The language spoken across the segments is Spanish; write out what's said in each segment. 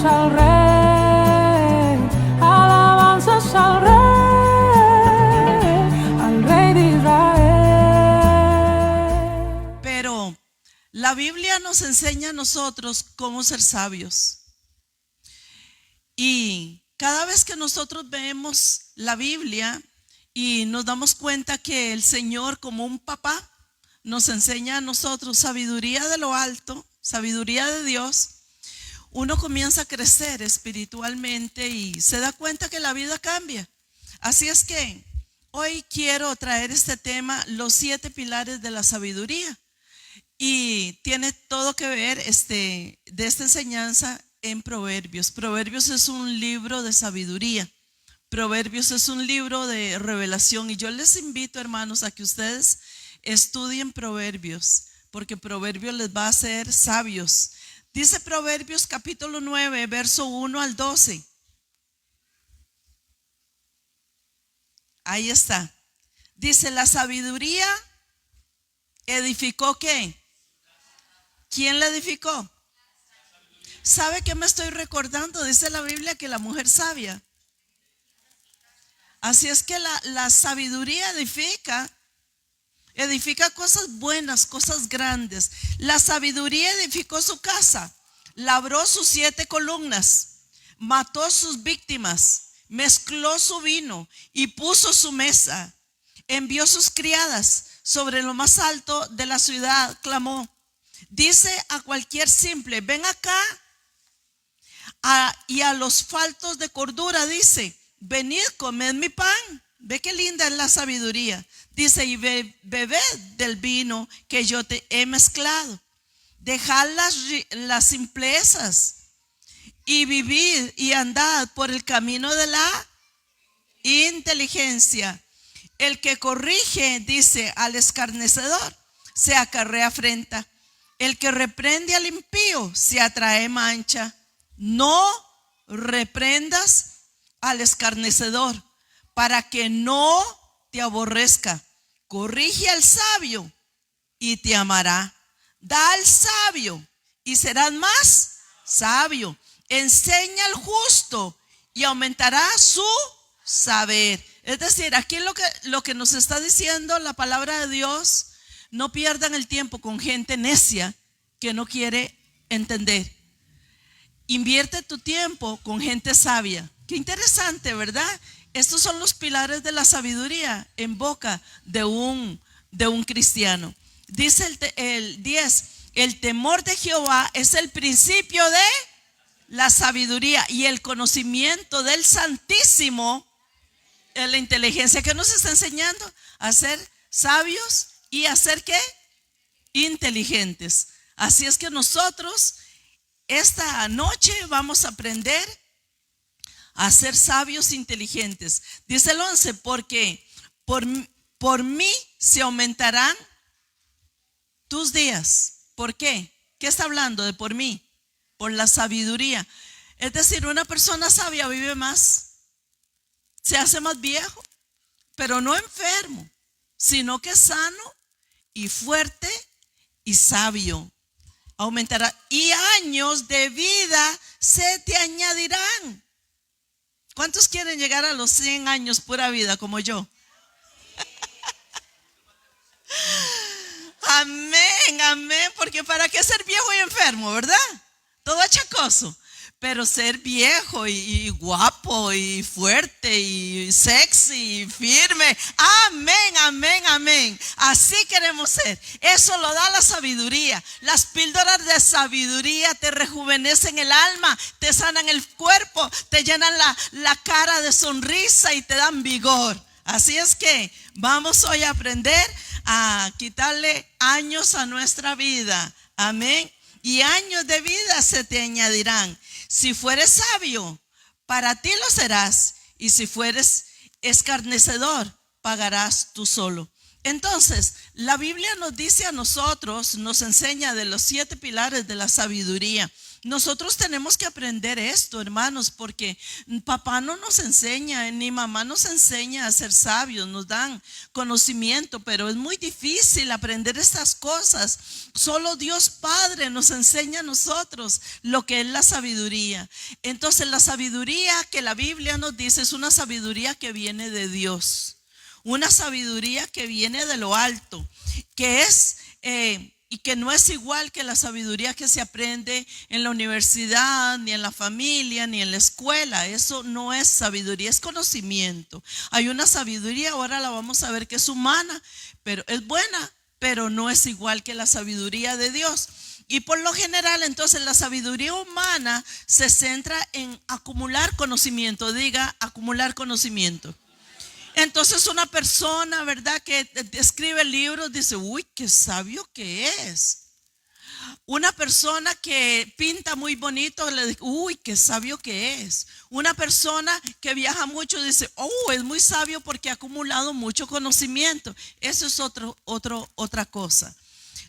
al Rey, alabanzas al Rey de Israel. Pero la Biblia nos enseña a nosotros cómo ser sabios. Y cada vez que nosotros vemos la Biblia y nos damos cuenta que el Señor, como un papá, nos enseña a nosotros sabiduría de lo alto, sabiduría de Dios, uno comienza a crecer espiritualmente y se da cuenta que la vida cambia. Así es que hoy quiero traer este tema, los 7 pilares de la sabiduría. Y tiene todo que ver de esta enseñanza en Proverbios. Proverbios es un libro de sabiduría. Proverbios es un libro de revelación. Y yo les invito, hermanos, a que ustedes estudien Proverbios, porque Proverbios les va a hacer sabios. Dice Proverbios capítulo 9, verso 1 al 12. Ahí está. Dice, la sabiduría edificó ¿qué? ¿Quién la edificó? ¿Sabe qué me estoy recordando? Dice la Biblia que la mujer sabia. Así es que la sabiduría edifica cosas buenas, cosas grandes. La sabiduría edificó su casa, labró sus 7 columnas, mató sus víctimas, mezcló su vino y puso su mesa. Envió sus criadas sobre lo más alto de la ciudad, clamó. Dice a cualquier simple, ven acá. Y a los faltos de cordura dice, venid, comed mi pan. Ve qué linda es la sabiduría. Dice, y bebed del vino que yo te he mezclado. Dejad las simplezas y vivid y andad por el camino de la inteligencia. El que corrige, dice, al escarnecedor, se acarrea afrenta. El que reprende al impío se atrae mancha. No reprendas al escarnecedor para que no te aborrezca. Corrige al sabio y te amará. Da al sabio y serás más sabio. Enseña al justo y aumentará su saber. Es decir, aquí lo que nos está diciendo la palabra de Dios, no pierdan el tiempo con gente necia que no quiere entender. Invierte tu tiempo con gente sabia. Qué interesante, ¿verdad? Estos son los pilares de la sabiduría en boca de un cristiano. Dice el 10, el temor de Jehová es el principio de la sabiduría y el conocimiento del Santísimo es la inteligencia. Que nos está enseñando a ser sabios y a ser ¿qué? Inteligentes. Así es que nosotros esta noche vamos a aprender a ser sabios inteligentes. Dice el 11, porque por mí se aumentarán tus días. ¿Por qué? ¿Qué está hablando de por mí? Por la sabiduría. Es decir, una persona sabia vive más, se hace más viejo, pero no enfermo, sino que sano y fuerte y sabio. Aumentará y años de vida se te añadirán. ¿Cuántos quieren llegar a los 100 años pura vida como yo? Amén, amén, porque para qué ser viejo y enfermo, ¿verdad? Todo achacoso. Pero ser viejo y guapo y fuerte y sexy y firme. Amén, amén, amén. Así queremos ser. Eso lo da la sabiduría. Las píldoras de sabiduría te rejuvenecen el alma, te sanan el cuerpo, te llenan la cara de sonrisa y te dan vigor. Así es que vamos hoy a aprender a quitarle años a nuestra vida. Amén. Y años de vida se te añadirán. Si fueres sabio, para ti lo serás. Y si fueres escarnecedor, pagarás tú solo. Entonces, la Biblia nos dice a nosotros, nos enseña de los 7 pilares de la sabiduría. Nosotros tenemos que aprender esto, hermanos, porque papá no nos enseña, ni mamá nos enseña a ser sabios, nos dan conocimiento, pero es muy difícil aprender estas cosas. Solo Dios Padre nos enseña a nosotros lo que es la sabiduría. Entonces, la sabiduría que la Biblia nos dice es una sabiduría que viene de Dios. Una sabiduría que viene de lo alto, que es y que no es igual que la sabiduría que se aprende en la universidad, ni en la familia, ni en la escuela. Eso no es sabiduría, es conocimiento. Hay una sabiduría, ahora la vamos a ver, que es humana, pero es buena, pero no es igual que la sabiduría de Dios. Y por lo general, entonces, la sabiduría humana se centra en acumular conocimiento. Diga, acumular conocimiento. Entonces una persona, ¿verdad?, que escribe libros, dice, uy, qué sabio que es. Una persona que pinta muy bonito, le dice, uy, qué sabio que es. Una persona que viaja mucho dice, oh, es muy sabio porque ha acumulado mucho conocimiento. Eso es otra cosa.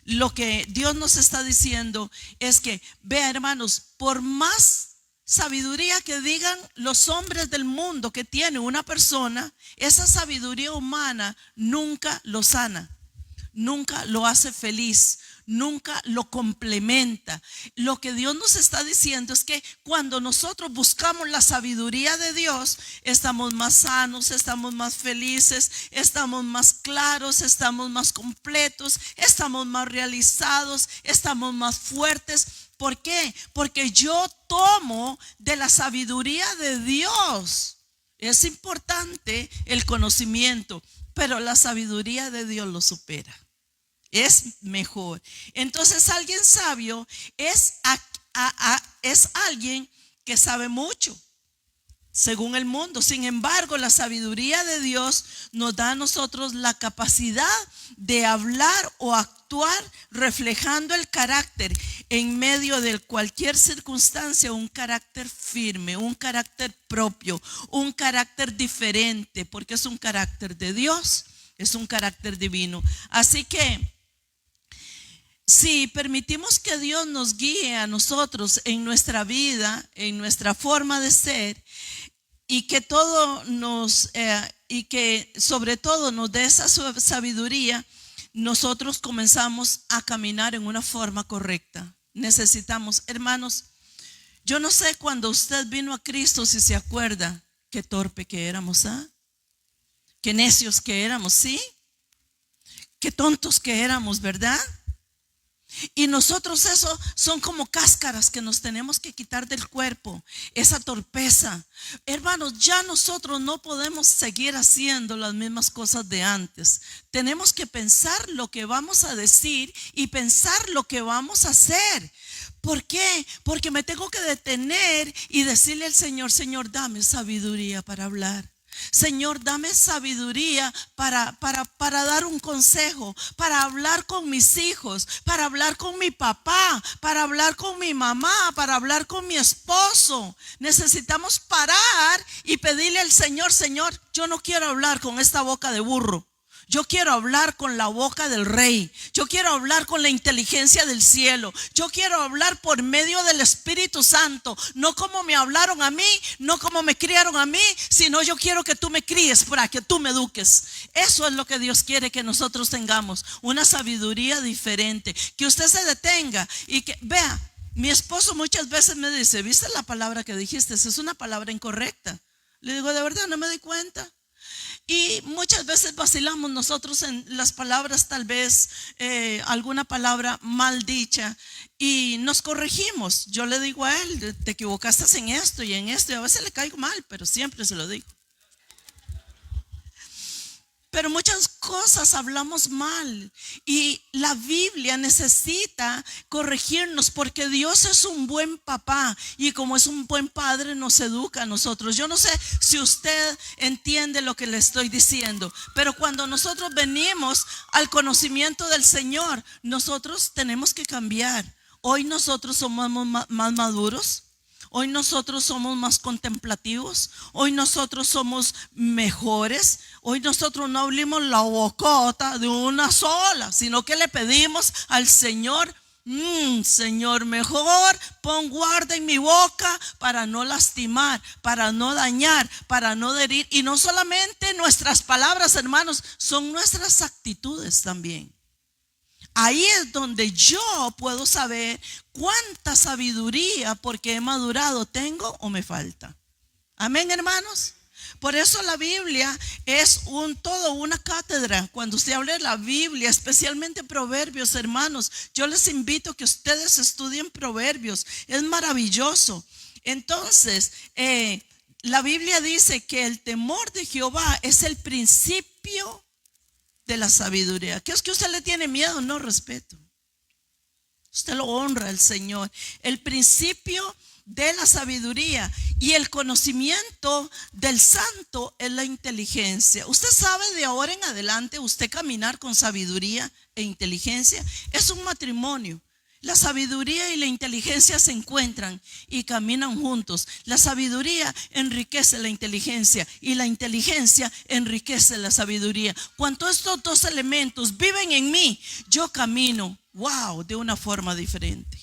Lo que Dios nos está diciendo es que, vea, hermanos, por más sabiduría que digan los hombres del mundo que tiene una persona, esa sabiduría humana nunca lo sana, nunca lo hace feliz, nunca lo complementa. Lo que Dios nos está diciendo es que cuando nosotros buscamos la sabiduría de Dios, estamos más sanos, estamos más felices, estamos más claros, estamos más completos, estamos más realizados, estamos más fuertes. ¿Por qué? Porque yo tomo de la sabiduría de Dios. Es importante el conocimiento, pero la sabiduría de Dios lo supera. Es mejor. Entonces, alguien sabio es alguien que sabe mucho, según el mundo. Sin embargo, la sabiduría de Dios nos da a nosotros la capacidad de hablar o actuar reflejando el carácter en medio de cualquier circunstancia, un carácter firme, un carácter propio, un carácter diferente, porque es un carácter de Dios, es un carácter divino. Así que si permitimos que Dios nos guíe a nosotros en nuestra vida, en nuestra forma de ser, y que y que sobre todo nos dé esa sabiduría, nosotros comenzamos a caminar en una forma correcta. Necesitamos, hermanos, yo no sé cuando usted vino a Cristo, si se acuerda, qué torpe que éramos, ¿ah? Qué necios que éramos, ¿sí? Qué tontos que éramos, ¿verdad? Y nosotros, eso son como cáscaras que nos tenemos que quitar del cuerpo, esa torpeza. Hermanos, ya nosotros no podemos seguir haciendo las mismas cosas de antes. Tenemos que pensar lo que vamos a decir y pensar lo que vamos a hacer. ¿Por qué? Porque me tengo que detener y decirle al Señor, Señor, dame sabiduría para hablar. Señor, dame sabiduría para dar un consejo, para hablar con mis hijos, para hablar con mi papá, para hablar con mi mamá, para hablar con mi esposo. Necesitamos parar y pedirle al Señor, Señor, yo no quiero hablar con esta boca de burro. Yo quiero hablar con la boca del Rey. Yo quiero hablar con la inteligencia del cielo. Yo quiero hablar por medio del Espíritu Santo. No como me hablaron a mí, no como me criaron a mí, sino yo quiero que tú me críes para que tú me eduques. Eso es lo que Dios quiere que nosotros tengamos. Una sabiduría diferente. Que usted se detenga y que vea. Mi esposo muchas veces me dice, ¿viste la palabra que dijiste? Es una palabra incorrecta. Le digo, de verdad no me di cuenta. Y muchas veces vacilamos nosotros en las palabras, tal vez alguna palabra mal dicha, y nos corregimos. Yo le digo a él, te equivocaste en esto y en esto, y a veces le caigo mal, pero siempre se lo digo. Pero muchas cosas hablamos mal y la Biblia necesita corregirnos porque Dios es un buen papá y como es un buen padre nos educa a nosotros. Yo no sé si usted entiende lo que le estoy diciendo, pero cuando nosotros venimos al conocimiento del Señor, nosotros tenemos que cambiar. Hoy nosotros somos más maduros. Hoy nosotros somos más contemplativos. Hoy nosotros somos mejores. Hoy nosotros no abrimos la bocota de una sola, sino que le pedimos al Señor: Señor, mejor pon guarda en mi boca para no lastimar, para no dañar, para no herir. Y no solamente nuestras palabras, hermanos, son nuestras actitudes también. Ahí es donde yo puedo saber cuánta sabiduría, porque he madurado, tengo o me falta. Amén, hermanos. Por eso la Biblia es todo una cátedra. Cuando usted habla de la Biblia, especialmente Proverbios, hermanos, yo les invito a que ustedes estudien Proverbios. Es maravilloso. Entonces, la Biblia dice que el temor de Jehová es el principio de la sabiduría. ¿Qué es que usted le tiene miedo? No, respeto. Usted lo honra al Señor. El principio de la sabiduría y el conocimiento del santo es la inteligencia. Usted sabe, de ahora en adelante, usted caminar con sabiduría e inteligencia es un matrimonio. La sabiduría y la inteligencia se encuentran y caminan juntos. La sabiduría enriquece la inteligencia y la inteligencia enriquece la sabiduría. Cuando estos dos elementos viven en mí, yo camino, de una forma diferente.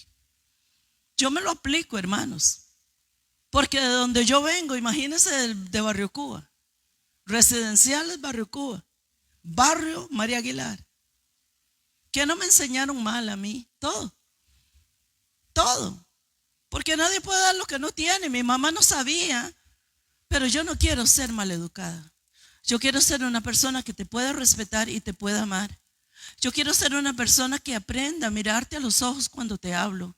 Yo me lo aplico, hermanos, porque de donde yo vengo, imagínense, de Barrio Cuba, residenciales Barrio Cuba, barrio María Aguilar. ¿Qué no me enseñaron mal a mí? Todo, porque nadie puede dar lo que no tiene. Mi mamá no sabía, pero yo no quiero ser maleducada. Yo quiero ser una persona que te pueda respetar y te pueda amar. Yo quiero ser una persona que aprenda a mirarte a los ojos cuando te hablo.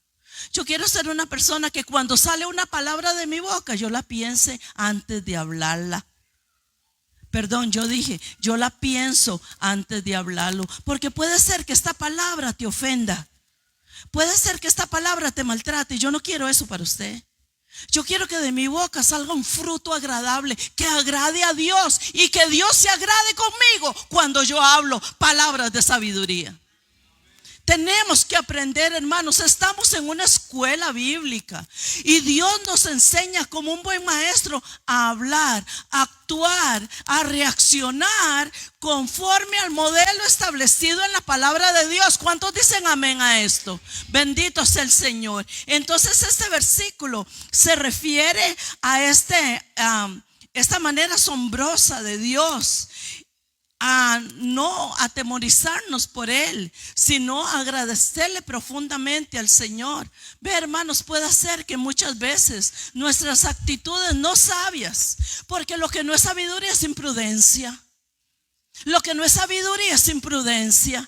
Yo quiero ser una persona que cuando sale una palabra de mi boca, yo la piense antes de hablarla. Perdón, yo la pienso antes de hablarlo, porque puede ser que esta palabra te ofenda. Puede ser que esta palabra te maltrate y yo no quiero eso para usted. Yo quiero que de mi boca salga un fruto agradable, que agrade a Dios y que Dios se agrade conmigo cuando yo hablo palabras de sabiduría. Tenemos que aprender, hermanos. Estamos en una escuela bíblica y Dios nos enseña como un buen maestro a hablar, a actuar, a reaccionar conforme al modelo establecido en la palabra de Dios. ¿Cuántos dicen amén a esto? Bendito sea el Señor. Entonces este versículo se refiere a esta manera asombrosa de Dios, a no atemorizarnos por Él, sino agradecerle profundamente al Señor. Ve, hermanos, puede ser que muchas veces nuestras actitudes no sabias, porque lo que no es sabiduría es imprudencia. Lo que no es sabiduría es imprudencia.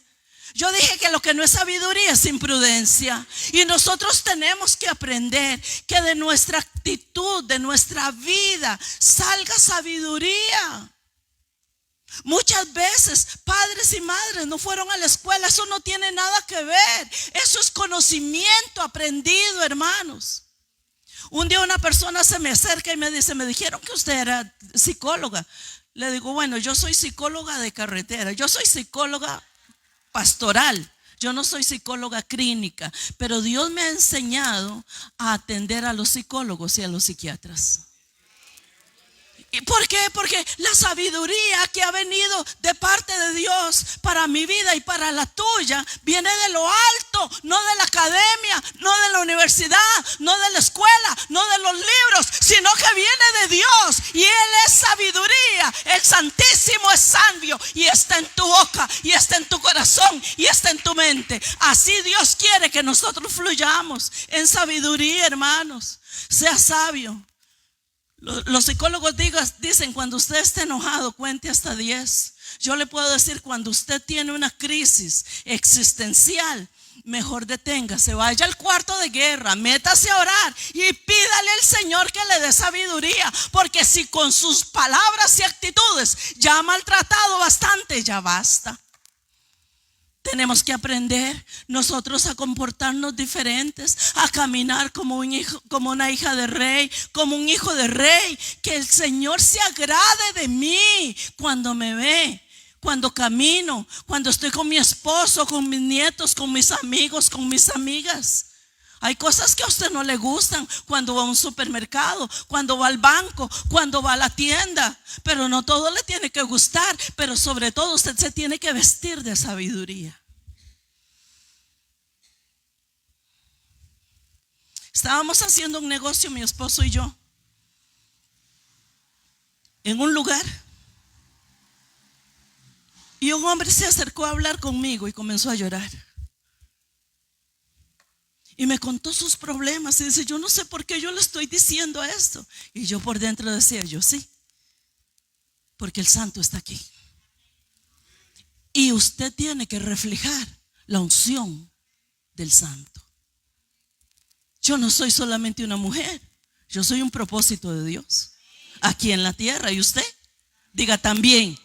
Yo dije que lo que no es sabiduría es imprudencia. Y nosotros tenemos que aprender que de nuestra actitud, de nuestra vida, salga sabiduría. Muchas veces padres y madres no fueron a la escuela. Eso no tiene nada que ver. Eso es conocimiento aprendido, hermanos. Un día una persona se me acerca y me dice: me dijeron que usted era psicóloga. Le digo: bueno, yo soy psicóloga de carretera. Yo soy psicóloga pastoral. Yo no soy psicóloga clínica. Pero Dios me ha enseñado a atender a los psicólogos y a los psiquiatras. ¿Y por qué? Porque la sabiduría que ha venido de parte de Dios para mi vida y para la tuya viene de lo alto, no de la academia, no de la universidad, no de la escuela, no de los libros, sino que viene de Dios. Y Él es sabiduría. El Santísimo es sabio y está en tu boca, y está en tu corazón, y está en tu mente. Así Dios quiere que nosotros fluyamos en sabiduría, hermanos. Sea sabio. Los psicólogos dicen: cuando usted esté enojado, cuente hasta 10. Yo le puedo decir: cuando usted tiene una crisis existencial, mejor deténgase, vaya al cuarto de guerra, métase a orar y pídale al Señor que le dé sabiduría. Porque si con sus palabras y actitudes ya ha maltratado bastante, ya basta. Tenemos que aprender nosotros a comportarnos diferentes, a caminar como un hijo, como una hija de rey, como un hijo de rey. Que el Señor se agrade de mí cuando me ve, cuando camino, cuando estoy con mi esposo, con mis nietos, con mis amigos, con mis amigas. Hay cosas que a usted no le gustan cuando va a un supermercado, cuando va al banco, cuando va a la tienda, pero no todo le tiene que gustar, pero sobre todo usted se tiene que vestir de sabiduría. Estábamos haciendo un negocio, mi esposo y yo, en un lugar, y un hombre se acercó a hablar conmigo y comenzó a llorar. Y me contó sus problemas y dice, yo no sé por qué yo le estoy diciendo esto. Y yo por dentro decía, yo sí, porque el santo está aquí. Y usted tiene que reflejar la unción del santo. Yo no soy solamente una mujer, yo soy un propósito de Dios aquí en la tierra. ¿Y usted? Diga también.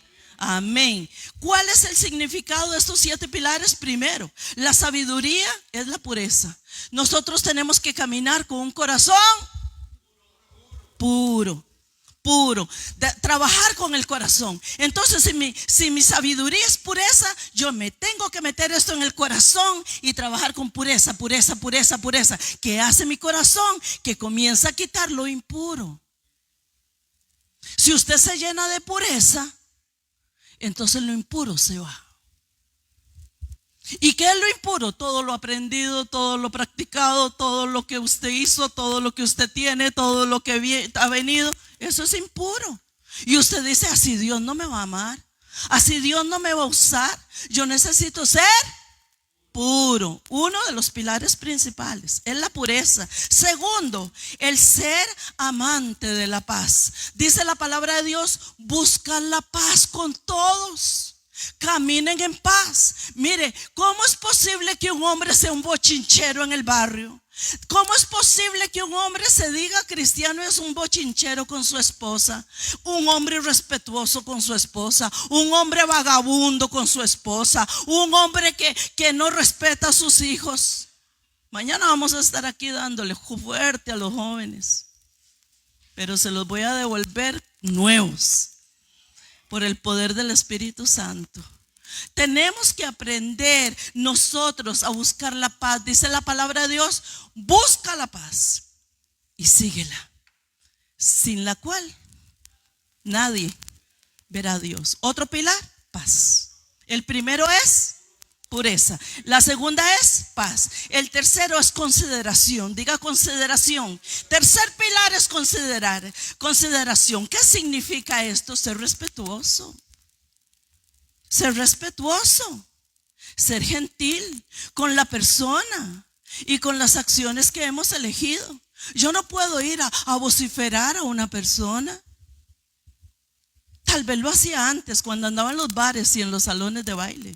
Amén. ¿Cuál es el significado de estos 7 pilares? Primero, la sabiduría es la pureza. Nosotros tenemos que caminar con un corazón puro, trabajar con el corazón. Entonces, si mi sabiduría es pureza, yo me tengo que meter esto en el corazón y trabajar con pureza. ¿Qué hace mi corazón? Que comienza a quitar lo impuro. Si usted se llena de pureza, entonces lo impuro se va. ¿Y qué es lo impuro? Todo lo aprendido, todo lo practicado, todo lo que usted hizo, todo lo que usted tiene, todo lo que ha venido. Eso es impuro. Y usted dice, así Dios no me va a amar, así Dios no me va a usar. Yo necesito ser puro. Uno de los pilares principales es la pureza. Segundo, el ser amante de la paz. Dice la palabra de Dios, buscan la paz con todos. Caminen en paz. Mire, ¿cómo es posible que un hombre sea un bochinchero en el barrio? ¿Cómo es posible que un hombre se diga cristiano y es un bochinchero con su esposa? Un hombre irrespetuoso con su esposa, un hombre vagabundo con su esposa, un hombre que no respeta a sus hijos. Mañana vamos a estar aquí dándole fuerte a los jóvenes, pero se los voy a devolver nuevos por el poder del Espíritu Santo. Tenemos que aprender nosotros a buscar la paz. Dice la palabra de Dios, busca la paz y síguela, sin la cual nadie verá a Dios. Otro pilar, paz. El primero es pureza. La segunda es paz. El tercero es consideración. Diga consideración. Tercer pilar es considerar. Consideración. ¿Qué significa esto? Ser respetuoso. Ser respetuoso, ser gentil con la persona y con las acciones que hemos elegido. Yo no puedo ir a vociferar a una persona. Tal vez lo hacía antes cuando andaba en los bares y en los salones de baile,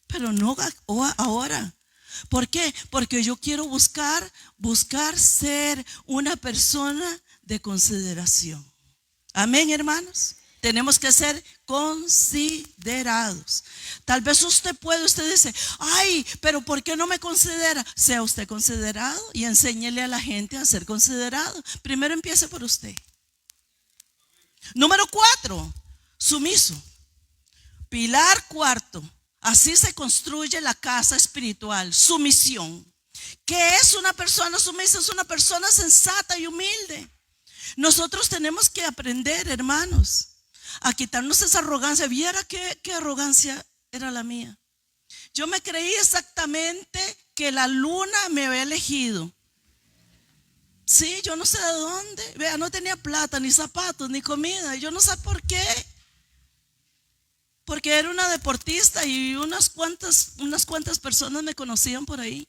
pero no ahora. ¿Por qué? Porque yo quiero buscar ser una persona de consideración. Amén, hermanos. Tenemos que ser considerados. Tal vez usted dice, ay, pero ¿por qué no me considera? Sea usted considerado y enséñele a la gente a ser considerado. Primero empiece por usted. Número 4, sumiso. Pilar cuarto. Así se construye la casa espiritual. Sumisión. ¿Qué es una persona sumisa? Es una persona sensata y humilde. Nosotros tenemos que aprender, hermanos, a quitarnos esa arrogancia. Viera qué arrogancia era la mía. Yo me creí exactamente que la luna me había elegido. Sí, yo no sé de dónde. Vea, no tenía plata, ni zapatos, ni comida. Yo no sé por qué. Porque era una deportista y unas cuantas personas me conocían por ahí.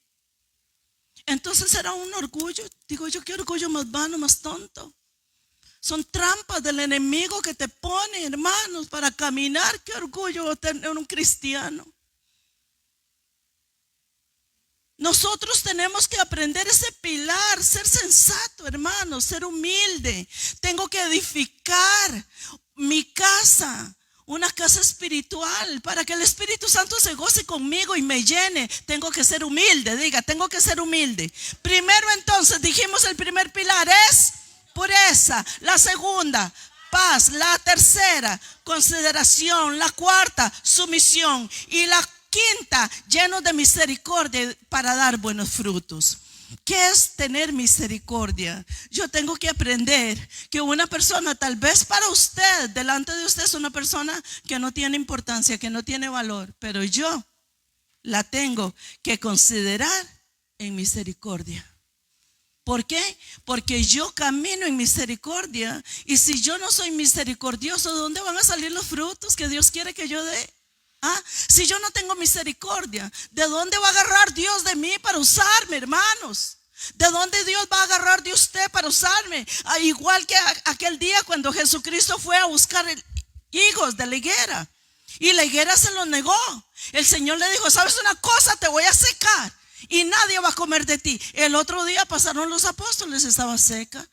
Entonces era un orgullo. Digo yo, qué orgullo más vano, más tonto. Son trampas del enemigo que te pone, hermanos, para caminar. Qué orgullo tener un cristiano. Nosotros tenemos que aprender ese pilar, ser sensato, hermanos, ser humilde. Tengo que edificar mi casa, una casa espiritual, para que el Espíritu Santo se goce conmigo y me llene. Tengo que ser humilde, diga, tengo que ser humilde. Primero entonces dijimos el primer pilar es pureza, la segunda, paz, la tercera, consideración, la cuarta, sumisión y la quinta, lleno de misericordia para dar buenos frutos. ¿Qué es tener misericordia? Yo tengo que aprender que una persona, tal vez para usted, delante de usted es una persona que no tiene importancia, que no tiene valor, pero yo la tengo que considerar en misericordia. ¿Por qué? Porque yo camino en misericordia. Y si yo no soy misericordioso, ¿de dónde van a salir los frutos que Dios quiere que yo dé? Si yo no tengo misericordia, ¿de dónde va a agarrar Dios de mí para usarme, hermanos? ¿De dónde Dios va a agarrar de usted para usarme? Igual que aquel día cuando Jesucristo fue a buscar higos de la higuera y la higuera se los negó. El Señor le dijo: ¿sabes una cosa? Te voy a secar y nadie va a comer de ti. El otro día pasaron los apóstoles, estaba seca.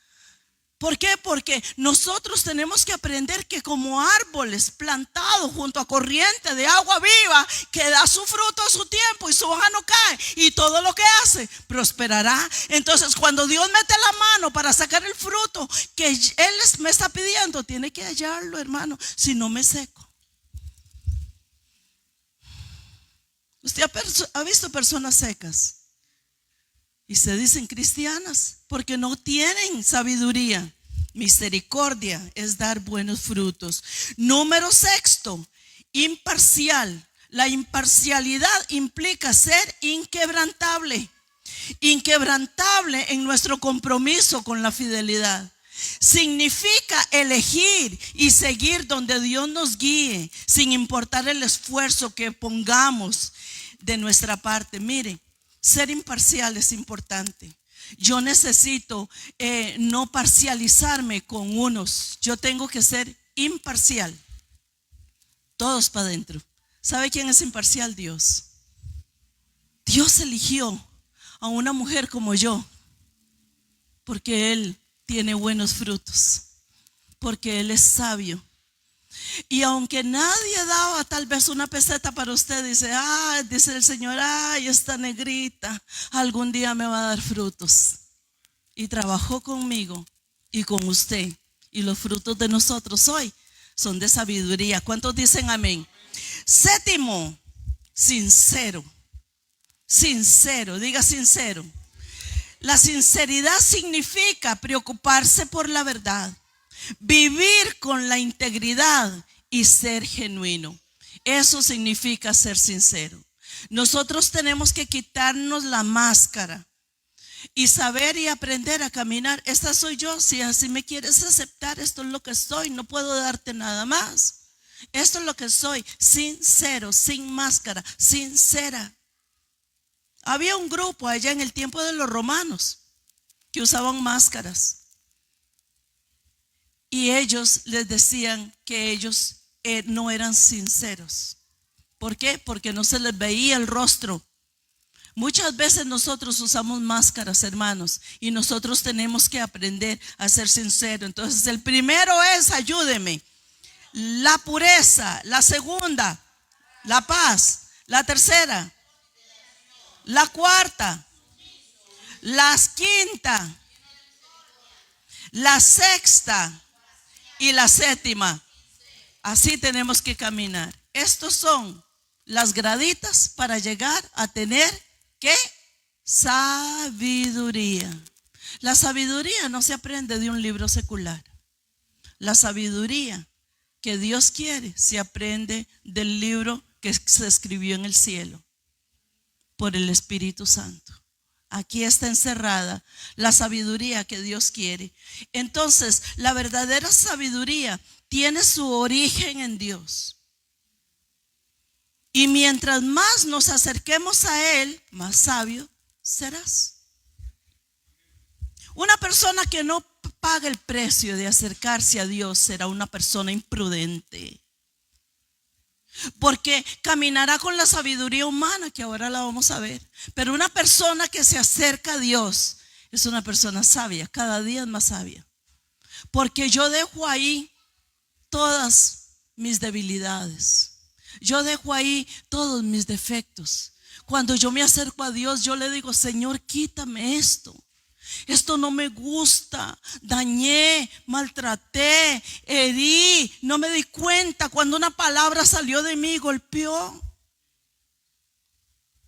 ¿Por qué? Porque nosotros tenemos que aprender que como árboles plantados junto a corriente de agua viva, que da su fruto a su tiempo y su hoja no cae, y todo lo que hace prosperará. Entonces, cuando Dios mete la mano para sacar el fruto que Él me está pidiendo, tiene que hallarlo, hermano, si no me seco. ¿Usted ha visto personas secas? Y se dicen cristianas porque no tienen sabiduría. Misericordia es dar buenos frutos. Número 6, imparcial. La imparcialidad implica ser inquebrantable. Inquebrantable en nuestro compromiso con la fidelidad. Significa elegir y seguir donde Dios nos guíe, sin importar el esfuerzo que pongamos de nuestra parte. Mire, ser imparcial es importante. Yo necesito no parcializarme con unos. Yo tengo que ser imparcial. Todos para adentro. ¿Sabe quién es imparcial? Dios. Dios eligió a una mujer como yo porque Él tiene buenos frutos, porque Él es sabio. Y aunque nadie daba tal vez una peseta para usted, dice el Señor: ay, esta negrita algún día me va a dar frutos. Y trabajó conmigo y con usted. Y los frutos de nosotros hoy son de sabiduría. ¿Cuántos dicen amén? 7, sincero. Sincero, diga sincero. La sinceridad significa preocuparse por la verdad, vivir con la integridad y ser genuino. Eso significa ser sincero. Nosotros tenemos que quitarnos la máscara y saber y aprender a caminar. Esta soy yo. Si así me quieres aceptar, esto es lo que soy. No puedo darte nada más. Esto es lo que soy. Sincero, sin máscara, sincera. Había un grupo allá en el tiempo de los romanos que usaban máscaras. Y ellos les decían que ellos no eran sinceros. ¿Por qué? Porque no se les veía el rostro. Muchas veces nosotros usamos máscaras, hermanos, y nosotros tenemos que aprender a ser sinceros. Entonces, el primero es, ayúdeme, la pureza. La segunda, la paz. La tercera, la cuarta, la quinta, la sexta y la séptima. Así tenemos que caminar. Estos son las graditas para llegar a tener ¿qué? Sabiduría. La sabiduría no se aprende de un libro secular. La sabiduría que Dios quiere se aprende del libro que se escribió en el cielo por el Espíritu Santo. Aquí está encerrada la sabiduría que Dios quiere. Entonces, la verdadera sabiduría tiene su origen en Dios. Y mientras más nos acerquemos a Él, más sabio serás. Una persona que no paga el precio de acercarse a Dios será una persona imprudente. Porque caminará con la sabiduría humana, que ahora la vamos a ver. Pero una persona que se acerca a Dios es una persona sabia, cada día es más sabia. Porque yo dejo ahí todas mis debilidades. Yo dejo ahí todos mis defectos. Cuando yo me acerco a Dios, yo le digo: Señor, quítame esto. Esto no me gusta. Dañé, maltraté, herí, no me di cuenta cuando una palabra salió de mí y golpeó.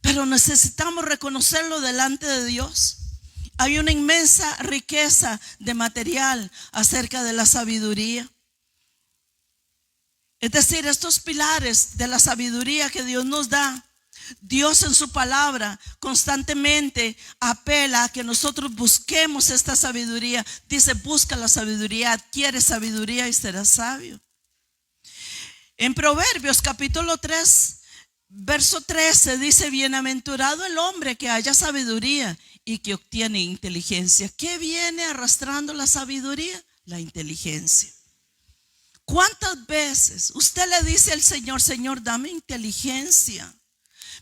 Pero necesitamos reconocerlo delante de Dios. Hay una inmensa riqueza de material acerca de la sabiduría. Es decir, estos pilares de la sabiduría que Dios nos da, Dios en su palabra constantemente apela a que nosotros busquemos esta sabiduría. Dice, busca la sabiduría, adquiere sabiduría y serás sabio. En Proverbios capítulo 3, verso 13 dice, bienaventurado el hombre que haya sabiduría y que obtiene inteligencia. ¿Qué viene arrastrando la sabiduría? La inteligencia. ¿Cuántas veces usted le dice al Señor, Señor, dame inteligencia?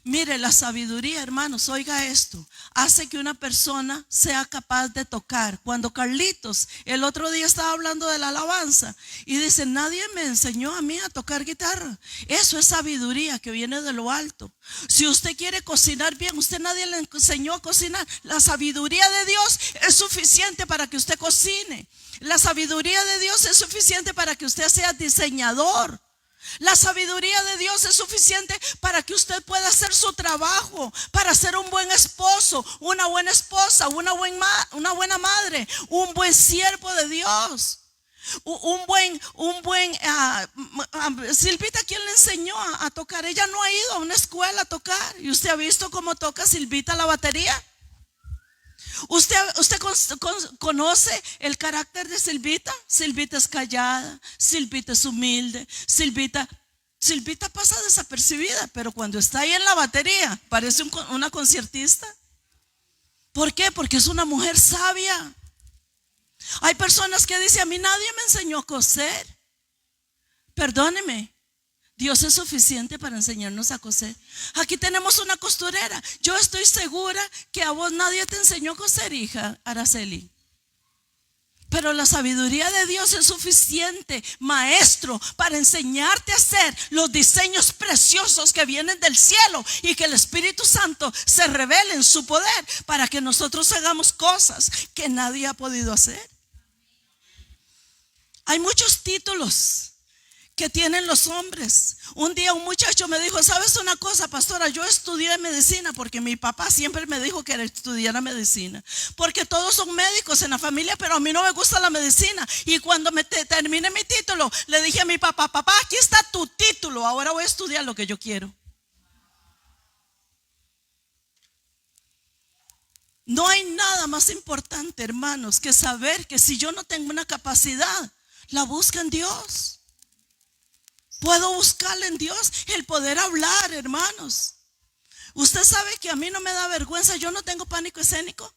Mire, la sabiduría, hermanos, oiga esto, hace que una persona sea capaz de tocar. Cuando Carlitos el otro día estaba hablando de la alabanza y dice, nadie me enseñó a mí a tocar guitarra. Eso es sabiduría que viene de lo alto. Si usted quiere cocinar bien, usted nadie le enseñó a cocinar. La sabiduría de Dios es suficiente para que usted cocine. La sabiduría de Dios es suficiente para que usted sea diseñador. La sabiduría de Dios es suficiente para que usted pueda hacer su trabajo, para ser un buen esposo, una buena esposa, una buena madre, un buen siervo de Dios. Silvita, ¿quién le enseñó a tocar? Ella no ha ido a una escuela a tocar. ¿Y usted ha visto cómo toca Silvita la batería? ¿Usted conoce el carácter de Silvita? Silvita es callada, Silvita es humilde, Silvita pasa desapercibida, pero cuando está ahí en la batería parece una conciertista. ¿Por qué? Porque es una mujer sabia. Hay personas que dicen, a mí nadie me enseñó a coser. Perdóneme, Dios es suficiente para enseñarnos a coser. Aquí tenemos una costurera. Yo estoy segura que a vos nadie te enseñó a coser, hija Araceli. Pero la sabiduría de Dios es suficiente, maestro, para enseñarte a hacer los diseños preciosos que vienen del cielo y que el Espíritu Santo se revele en su poder para que nosotros hagamos cosas que nadie ha podido hacer. Hay muchos títulos que tienen los hombres. Un día un muchacho me dijo, ¿sabes una cosa, pastora? Yo estudié medicina porque mi papá siempre me dijo que estudiara medicina, porque todos son médicos en la familia, pero a mí no me gusta la medicina. Y cuando terminé mi título, le dije a mi papá, papá, aquí está tu título, ahora voy a estudiar lo que yo quiero. No hay nada más importante, hermanos, que saber que si yo no tengo una capacidad, la busco en Dios. Puedo buscarle en Dios el poder hablar, hermanos. Usted sabe que a mí no me da vergüenza. Yo no tengo pánico escénico.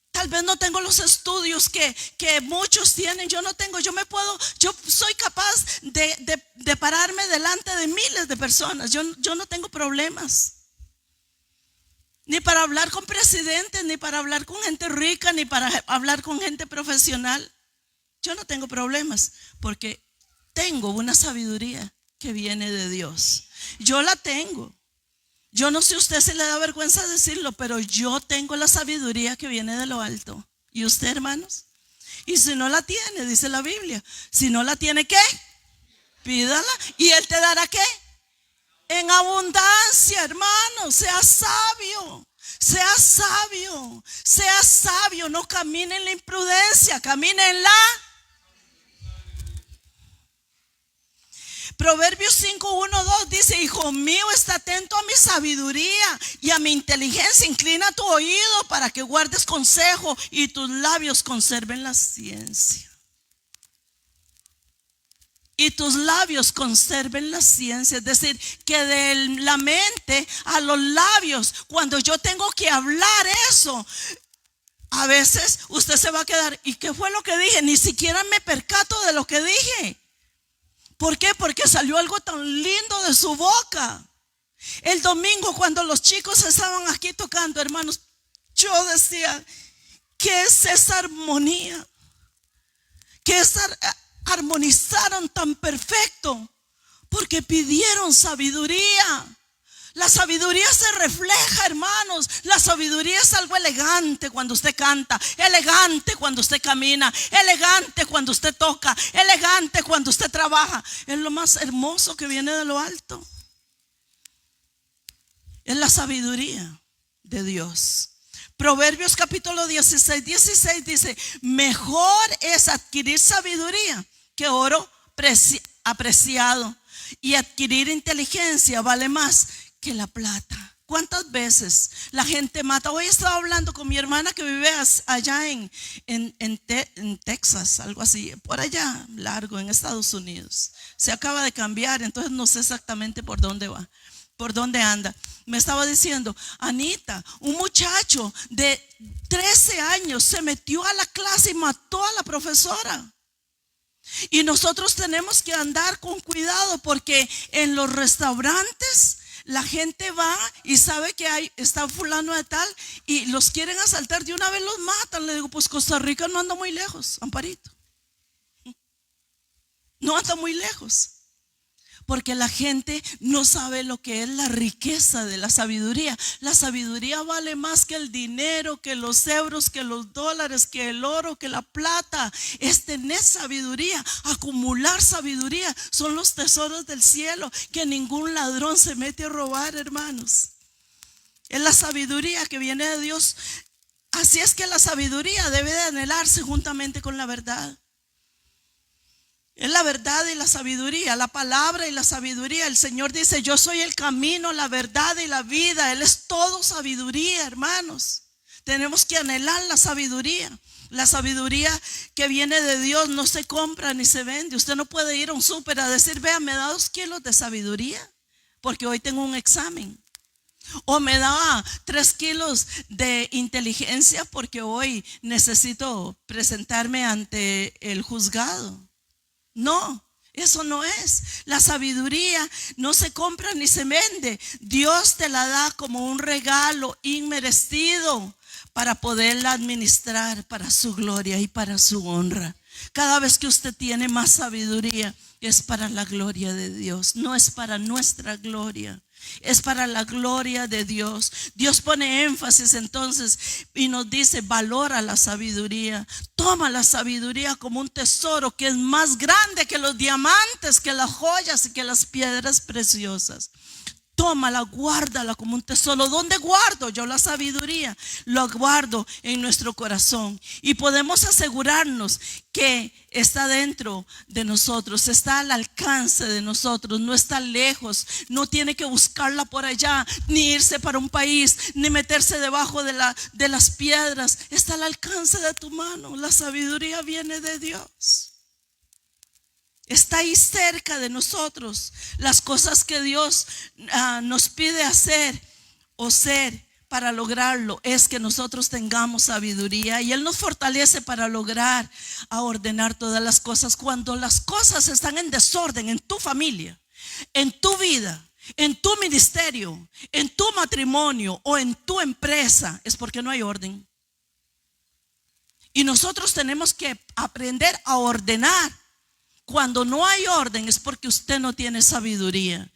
Tal vez no tengo los estudios que muchos tienen. Yo soy capaz de pararme delante de miles de personas. Yo no tengo problemas. Ni para hablar con presidentes, ni para hablar con gente rica, ni para hablar con gente profesional. Yo no tengo problemas porque tengo una sabiduría que viene de Dios. Yo la tengo. Yo no sé si a usted se le da vergüenza decirlo, pero yo tengo la sabiduría que viene de lo alto. ¿Y usted, hermanos? Y si no la tiene, dice la Biblia, si no la tiene, ¿qué? Pídala y Él te dará, ¿qué? En abundancia, hermano. Sea sabio. Sea sabio. Sea sabio. No camine en la imprudencia, camine en la. Proverbios 5:1-2 dice, hijo mío, está atento a mi sabiduría y a mi inteligencia. Inclina tu oído para que guardes consejo y tus labios conserven la ciencia. Y tus labios conserven la ciencia. Es decir, que de la mente a los labios, cuando yo tengo que hablar eso, a veces usted se va a quedar, ¿y qué fue lo que dije? Ni siquiera me percato de lo que dije. ¿Por qué? Porque salió algo tan lindo de su boca. El domingo, cuando los chicos estaban aquí tocando, hermanos, yo decía, ¿qué es esa armonía? ¿Qué es armonizaron tan perfecto? Porque pidieron sabiduría. La sabiduría se refleja, hermanos. La sabiduría es algo elegante cuando usted canta, elegante cuando usted camina, elegante cuando usted toca, elegante cuando usted trabaja. Es lo más hermoso que viene de lo alto. Es la sabiduría de Dios. Proverbios capítulo 16 dice: mejor es adquirir sabiduría que oro apreciado, y adquirir inteligencia vale más que la plata. ¿Cuántas veces la gente mata? Hoy estaba hablando con mi hermana que vive allá en Texas, algo así, por allá largo, en Estados Unidos. Se acaba de cambiar, entonces no sé exactamente por dónde va, por dónde anda. Me estaba diciendo: Anita, un muchacho de 13 años se metió a la clase y mató a la profesora. Y nosotros tenemos que andar con cuidado, porque en los restaurantes la gente va y sabe que está fulano de tal y los quieren asaltar, de una vez los matan. Le digo: pues Costa Rica no anda muy lejos, Amparito. No anda muy lejos. Porque la gente no sabe lo que es la riqueza de la sabiduría. La sabiduría vale más que el dinero, que los euros, que los dólares, que el oro, que la plata. Es tener sabiduría, acumular sabiduría. Son los tesoros del cielo que ningún ladrón se mete a robar, hermanos. Es la sabiduría que viene de Dios. Así es que la sabiduría debe de anhelarse juntamente con la verdad. Es la verdad y la sabiduría, la palabra y la sabiduría. El Señor dice: yo soy el camino, la verdad y la vida. Él es todo sabiduría, hermanos. Tenemos que anhelar la sabiduría. La sabiduría que viene de Dios no se compra ni se vende. Usted no puede ir a un súper a decir: vea, me da 2 kilos de sabiduría porque hoy tengo un examen. O me da 3 kilos de inteligencia porque hoy necesito presentarme ante el juzgado. No, eso no es. La sabiduría no se compra ni se vende. Dios te la da como un regalo inmerecido para poderla administrar para su gloria y para su honra. Cada vez que usted tiene más sabiduría, es para la gloria de Dios, no es para nuestra gloria. Es para la gloria de Dios. Dios pone énfasis entonces y nos dice: valora la sabiduría. Toma la sabiduría como un tesoro que es más grande que los diamantes, que las joyas y que las piedras preciosas. Tómala, guárdala como un tesoro. ¿Dónde guardo yo la sabiduría? Lo guardo en nuestro corazón. Y podemos asegurarnos que está dentro de nosotros, está al alcance de nosotros, no está lejos. No tiene que buscarla por allá, ni irse para un país, ni meterse debajo de las piedras. Está al alcance de tu mano. La sabiduría viene de Dios. Está ahí cerca de nosotros. Las cosas que Dios nos pide hacer o ser para lograrlo es que nosotros tengamos sabiduría, y Él nos fortalece para lograr ordenar todas las cosas. Cuando las cosas están en desorden en tu familia, en tu vida, en tu ministerio, en tu matrimonio o en tu empresa, es porque no hay orden. Y nosotros tenemos que aprender a ordenar. Cuando no hay orden es porque usted no tiene sabiduría.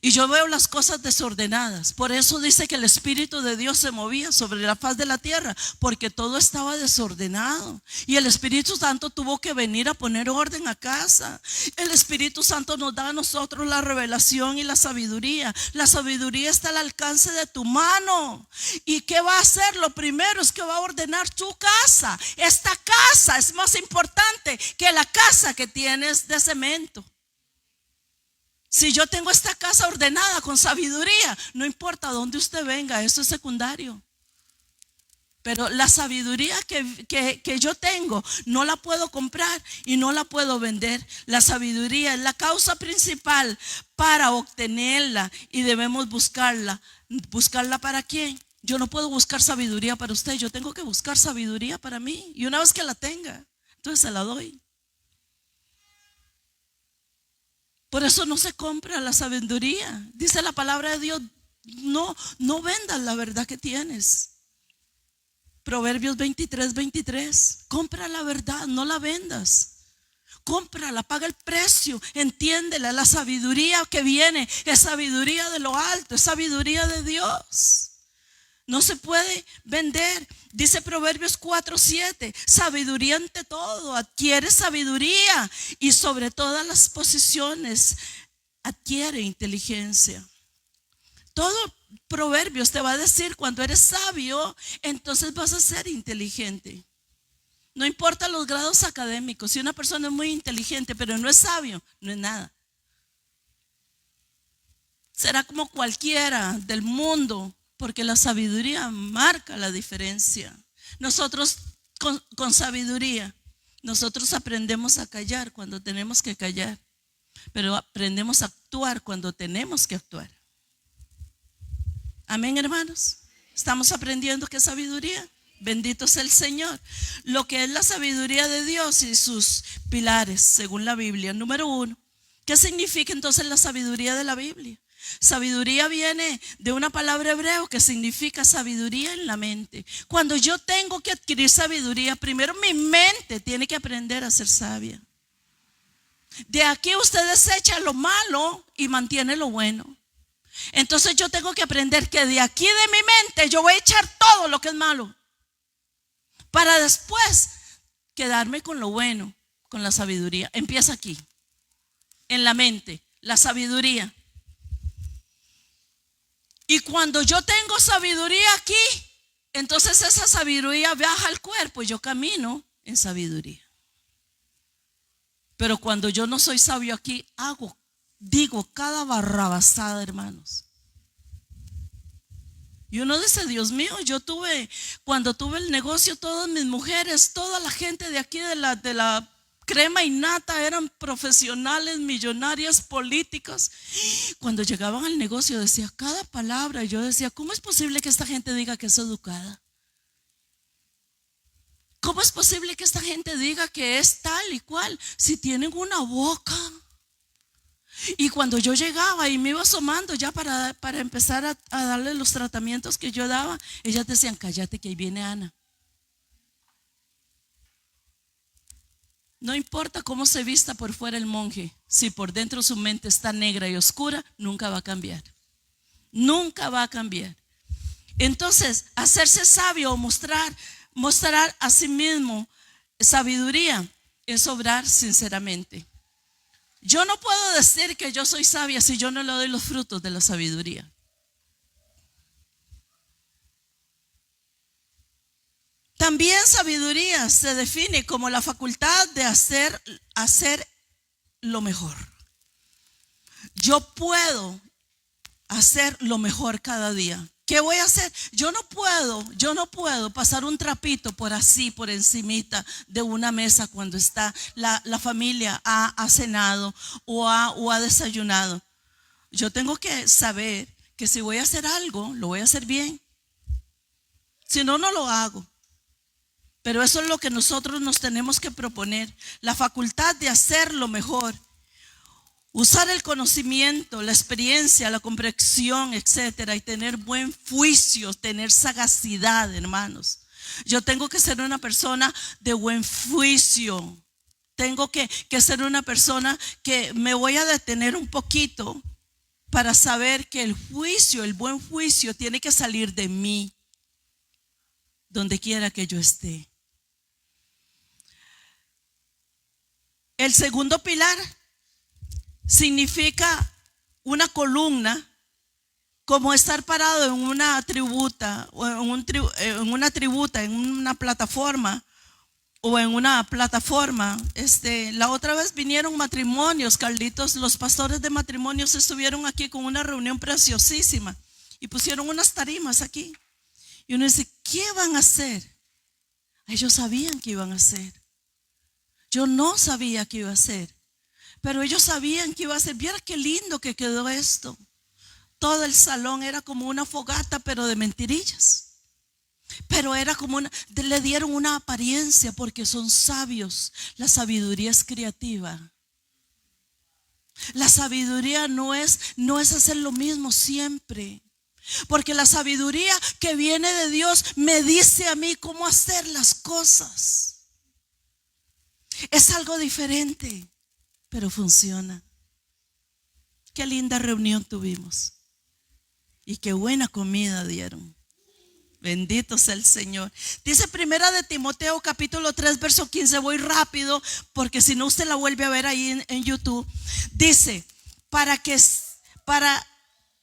Y yo veo las cosas desordenadas. Por eso dice que el Espíritu de Dios se movía sobre la faz de la tierra, porque todo estaba desordenado. Y el Espíritu Santo tuvo que venir a poner orden a casa. El Espíritu Santo nos da a nosotros la revelación y la sabiduría. La sabiduría está al alcance de tu mano. ¿Y qué va a hacer? Lo primero es que va a ordenar tu casa. Esta casa es más importante que la casa que tienes de cemento. Si yo tengo esta casa ordenada con sabiduría, no importa dónde usted venga, eso es secundario. Pero la sabiduría que yo tengo no la puedo comprar y no la puedo vender. La sabiduría es la causa principal para obtenerla y debemos buscarla. ¿Buscarla para quién? Yo no puedo buscar sabiduría para usted, yo tengo que buscar sabiduría para mí. Y una vez que la tenga, entonces se la doy. Por eso no se compra la sabiduría. Dice la palabra de Dios: no vendas la verdad que tienes. Proverbios 23:23. Compra la verdad, no la vendas. Cómprala, paga el precio, entiéndela. La sabiduría que viene es sabiduría de lo alto, es sabiduría de Dios. No se puede vender. Dice Proverbios 4:7, sabiduría ante todo. Adquiere sabiduría y sobre todas las posiciones adquiere inteligencia. Todo Proverbios te va a decir, cuando eres sabio, entonces vas a ser inteligente. No importa los grados académicos. Si una persona es muy inteligente pero no es sabio, no es nada. Será como cualquiera del mundo, porque la sabiduría marca la diferencia. Nosotros con sabiduría, nosotros aprendemos a callar cuando tenemos que callar, pero aprendemos a actuar cuando tenemos que actuar. Amén, hermanos. ¿Estamos aprendiendo qué es sabiduría? Bendito sea el Señor. Lo que es la sabiduría de Dios y sus pilares, según la Biblia. Número 1, ¿qué significa entonces la sabiduría de la Biblia? Sabiduría viene de una palabra hebreo que significa sabiduría en la mente. Cuando yo tengo que adquirir sabiduría, primero mi mente tiene que aprender a ser sabia. De aquí usted desecha lo malo y mantiene lo bueno. Entonces yo tengo que aprender que de aquí de mi mente yo voy a echar todo lo que es malo, para después quedarme con lo bueno, con la sabiduría. Empieza aquí, en la mente, la sabiduría. Y cuando yo tengo sabiduría aquí, entonces esa sabiduría viaja al cuerpo y yo camino en sabiduría. Pero cuando yo no soy sabio aquí, digo cada barrabasada, hermanos. Y uno dice, Dios mío, cuando tuve el negocio, todas mis mujeres, toda la gente de aquí de la crema y nata eran profesionales, millonarias, políticas. Cuando llegaban al negocio decía cada palabra, y yo decía, ¿cómo es posible que esta gente diga que es educada? ¿Cómo es posible que esta gente diga que es tal y cual si tienen una boca? Y cuando yo llegaba y me iba asomando ya para empezar a darle los tratamientos que yo daba, ellas decían, cállate que ahí viene Ana. No importa cómo se vista por fuera el monje, si por dentro su mente está negra y oscura, nunca va a cambiar. Nunca va a cambiar. Entonces, hacerse sabio o mostrar a sí mismo sabiduría es obrar sinceramente. Yo no puedo decir que yo soy sabia si yo no le doy los frutos de la sabiduría. También sabiduría se define como la facultad de hacer lo mejor. Yo puedo hacer lo mejor cada día. ¿Qué voy a hacer? Yo no puedo pasar un trapito por encimita de una mesa cuando está la familia ha cenado o ha desayunado. Yo tengo que saber que si voy a hacer algo, lo voy a hacer bien. Si no, no lo hago. Pero eso es lo que nosotros nos tenemos que proponer, la facultad de hacer lo mejor. Usar el conocimiento, la experiencia, la comprensión, etcétera, y tener buen juicio, tener sagacidad, hermanos. Yo tengo que ser una persona de buen juicio. Tengo que ser una persona que me voy a detener un poquito para saber que el buen juicio tiene que salir de mí, donde quiera que yo esté. El segundo pilar significa una columna, como estar parado en una tributa, o en una plataforma, o en una plataforma. La otra vez vinieron matrimonios, Carlitos, los pastores de matrimonios estuvieron aquí con una reunión preciosísima y pusieron unas tarimas aquí. Y uno dice, ¿qué van a hacer? Ellos sabían qué iban a hacer. Yo no sabía qué iba a hacer, pero ellos sabían que iba a ser. Viera qué lindo que quedó esto. Todo el salón era como una fogata, pero de mentirillas. Pero era como le dieron una apariencia porque son sabios. La sabiduría es creativa. La sabiduría no es hacer lo mismo siempre. Porque la sabiduría que viene de Dios me dice a mí cómo hacer las cosas. Es algo diferente, pero funciona. Qué linda reunión tuvimos y qué buena comida dieron. Bendito sea el Señor. Dice Primera de Timoteo capítulo 3 verso 15. Voy rápido porque si no usted la vuelve a ver ahí en YouTube. Dice, para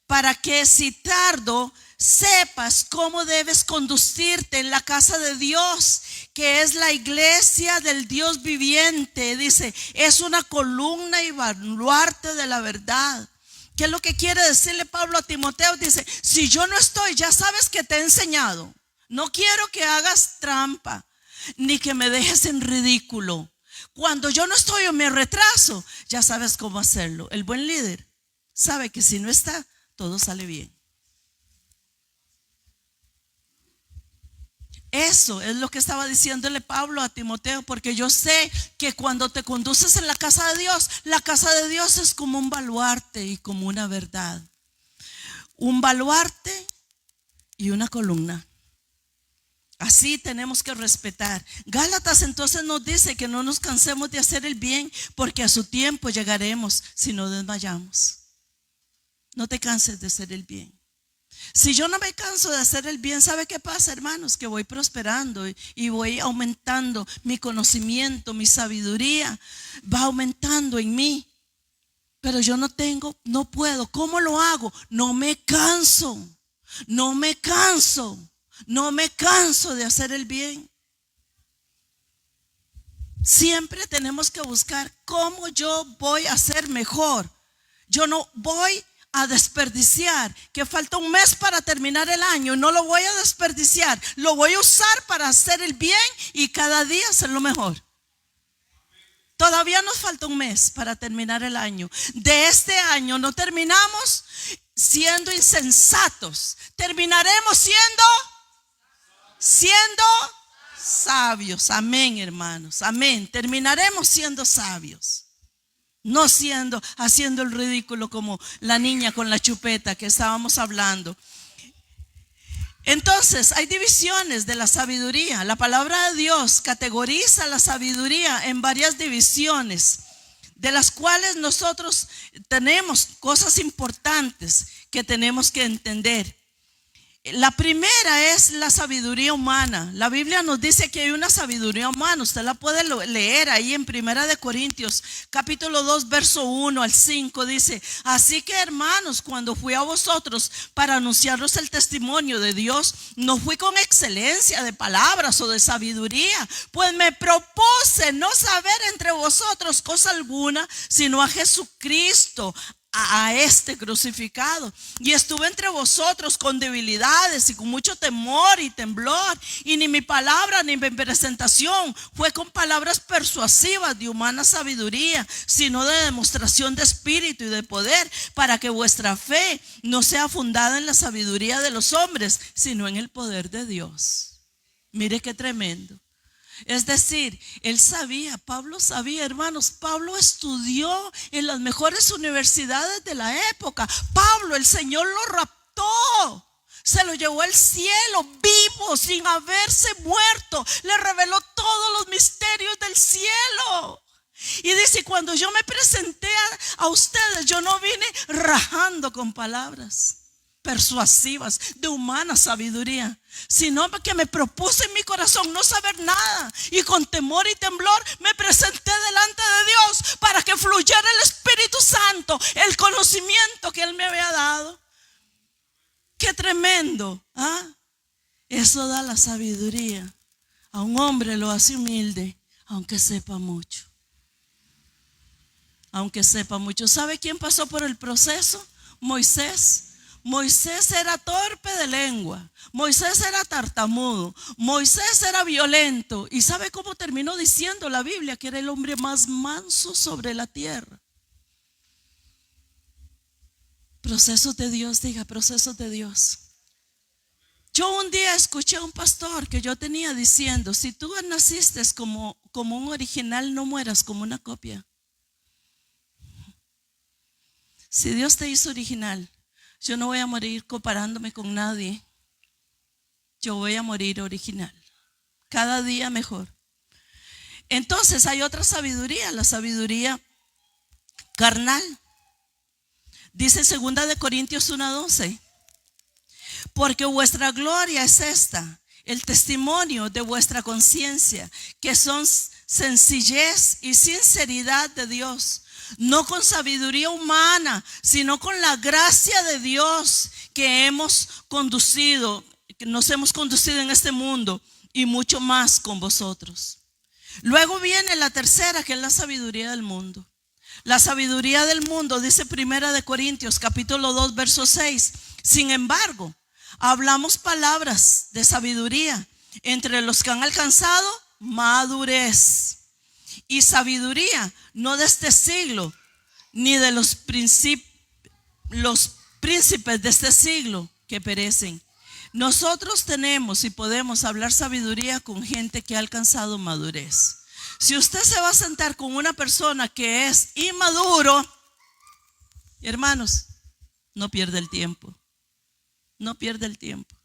para que si tardo sepas cómo debes conducirte en la casa de Dios, que es la iglesia del Dios viviente. Dice, es una columna y baluarte de la verdad. ¿Qué es lo que quiere decirle Pablo a Timoteo? Dice, si yo no estoy, ya sabes que te he enseñado. No quiero que hagas trampa, ni que me dejes en ridículo. Cuando yo no estoy o me retraso, ya sabes cómo hacerlo. El buen líder sabe que si no está, todo sale bien. Eso es lo que estaba diciéndole Pablo a Timoteo, porque yo sé que cuando te conduces en la casa de Dios es como un baluarte y como una verdad. Un baluarte y una columna. Así tenemos que respetar. Gálatas entonces nos dice que no nos cansemos de hacer el bien, porque a su tiempo llegaremos si no desmayamos. No te canses de hacer el bien. Si yo no me canso de hacer el bien, ¿sabe qué pasa, hermanos? Que voy prosperando y voy aumentando mi conocimiento, mi sabiduría va aumentando en mí. Pero yo no puedo. ¿Cómo lo hago? No me canso de hacer el bien. Siempre tenemos que buscar cómo yo voy a ser mejor. Yo no voy a desperdiciar, que falta un mes para terminar el año. No lo voy a desperdiciar, lo voy a usar para hacer el bien y cada día hacer lo mejor. Todavía nos falta un mes para terminar el año. De este año no terminamos siendo insensatos, terminaremos siendo sabios. Amén, hermanos, amén. Terminaremos siendo sabios. No haciendo el ridículo como la niña con la chupeta que estábamos hablando. Entonces hay divisiones de la sabiduría. La palabra de Dios categoriza la sabiduría en varias divisiones, de las cuales nosotros tenemos cosas importantes que tenemos que entender. La primera es la sabiduría humana. La Biblia nos dice que hay una sabiduría humana. Usted la puede leer ahí en 1 Corintios capítulo 2 verso 1 al 5. Dice, así que hermanos, cuando fui a vosotros para anunciaros el testimonio de Dios, no fui con excelencia de palabras o de sabiduría, pues me propuse no saber entre vosotros cosa alguna, sino a Jesucristo, a este crucificado. Y estuve entre vosotros con debilidades y con mucho temor y temblor, y ni mi palabra ni mi presentación fue con palabras persuasivas de humana sabiduría, sino de demostración de espíritu y de poder, para que vuestra fe no sea fundada en la sabiduría de los hombres, sino en el poder de Dios. Mire qué tremendo. Es decir, Pablo sabía, hermanos. Pablo estudió en las mejores universidades de la época. Pablo, el Señor lo raptó, se lo llevó al cielo vivo, sin haberse muerto. Le reveló todos los misterios del cielo. Y dice, cuando yo me presenté a ustedes, yo no vine rajando con palabras persuasivas de humana sabiduría, sino que me propuse en mi corazón no saber nada, y con temor y temblor me presenté delante de Dios para que fluyera el Espíritu Santo, el conocimiento que Él me había dado. Qué tremendo, ¿ah? Eso da la sabiduría. A un hombre lo hace humilde, aunque sepa mucho. ¿Sabe quién pasó por el proceso? Moisés. Moisés era torpe de lengua, Moisés era tartamudo, Moisés era violento. ¿Y sabe cómo terminó diciendo la Biblia? Que era el hombre más manso sobre la tierra. Procesos de Dios, diga, procesos de Dios. Yo un día escuché a un pastor que yo tenía diciendo, si tú naciste como un original, no mueras como una copia. Si Dios te hizo original, yo no voy a morir comparándome con nadie. Yo voy a morir original. Cada día mejor. Entonces hay otra sabiduría, la sabiduría carnal. Dice 2 Corintios 1:12. Porque vuestra gloria es esta, el testimonio de vuestra conciencia, que son sencillez y sinceridad de Dios, no con sabiduría humana, sino con la gracia de Dios que nos hemos conducido en este mundo y mucho más con vosotros. Luego viene la tercera, que es la sabiduría del mundo. La sabiduría del mundo, dice 1 Corintios capítulo 2 verso 6. Sin embargo, hablamos palabras de sabiduría entre los que han alcanzado madurez. Y sabiduría no de este siglo, ni de los príncipes de este siglo que perecen. Nosotros tenemos y podemos hablar sabiduría con gente que ha alcanzado madurez. Si usted se va a sentar con una persona que es inmaduro, hermanos, no pierde el tiempo. No pierde el tiempo.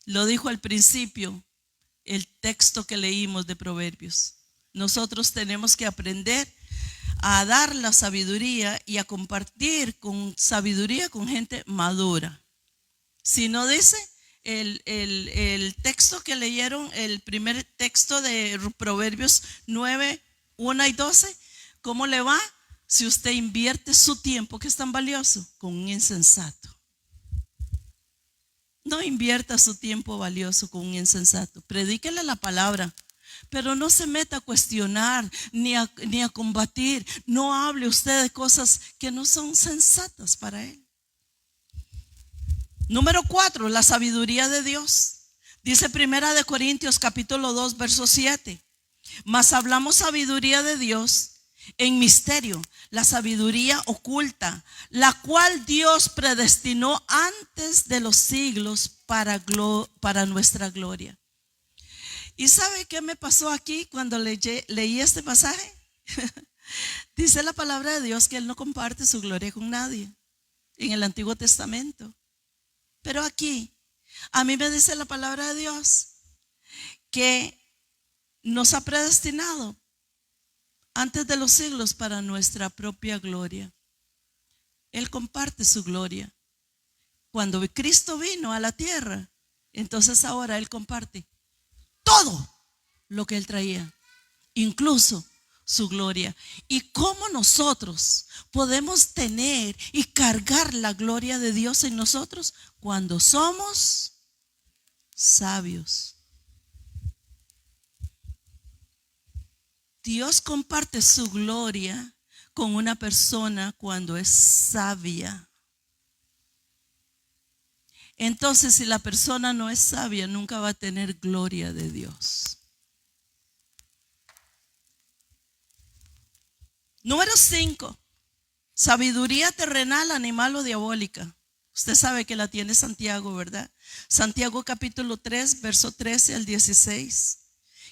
Lo dijo al principio el texto que leímos de Proverbios. Nosotros tenemos que aprender a dar la sabiduría y a compartir con sabiduría con gente madura. Si no dice el texto que leyeron, el primer texto de Proverbios 9, 1 y 12, ¿cómo le va si usted invierte su tiempo, que es tan valioso, con un insensato? No invierta su tiempo valioso con un insensato. Predíquele la palabra, pero no se meta a cuestionar ni a combatir. No hable usted de cosas que no son sensatas para él. Número 4, la sabiduría de Dios. Dice 1 Corintios capítulo 2 verso 7. Mas hablamos sabiduría de Dios en misterio, la sabiduría oculta, la cual Dios predestinó antes de los siglos para nuestra gloria. ¿Y sabe qué me pasó aquí cuando leí este pasaje? Dice la palabra de Dios que Él no comparte su gloria con nadie en el Antiguo Testamento. Pero aquí, a mí me dice la palabra de Dios que nos ha predestinado antes de los siglos para nuestra propia gloria. Él comparte su gloria. Cuando Cristo vino a la tierra, entonces ahora Él comparte todo lo que Él traía, incluso su gloria. ¿Y cómo nosotros podemos tener y cargar la gloria de Dios en nosotros? Cuando somos sabios. Dios comparte su gloria con una persona cuando es sabia. Entonces, si la persona no es sabia, nunca va a tener gloria de Dios. Número 5, sabiduría terrenal, animal o diabólica. Usted sabe que la tiene Santiago, ¿verdad? Santiago capítulo 3, verso 13 al 16.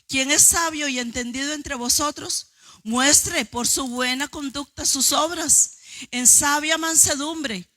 Quien es sabio y entendido entre vosotros, muestre por su buena conducta sus obras en sabia mansedumbre.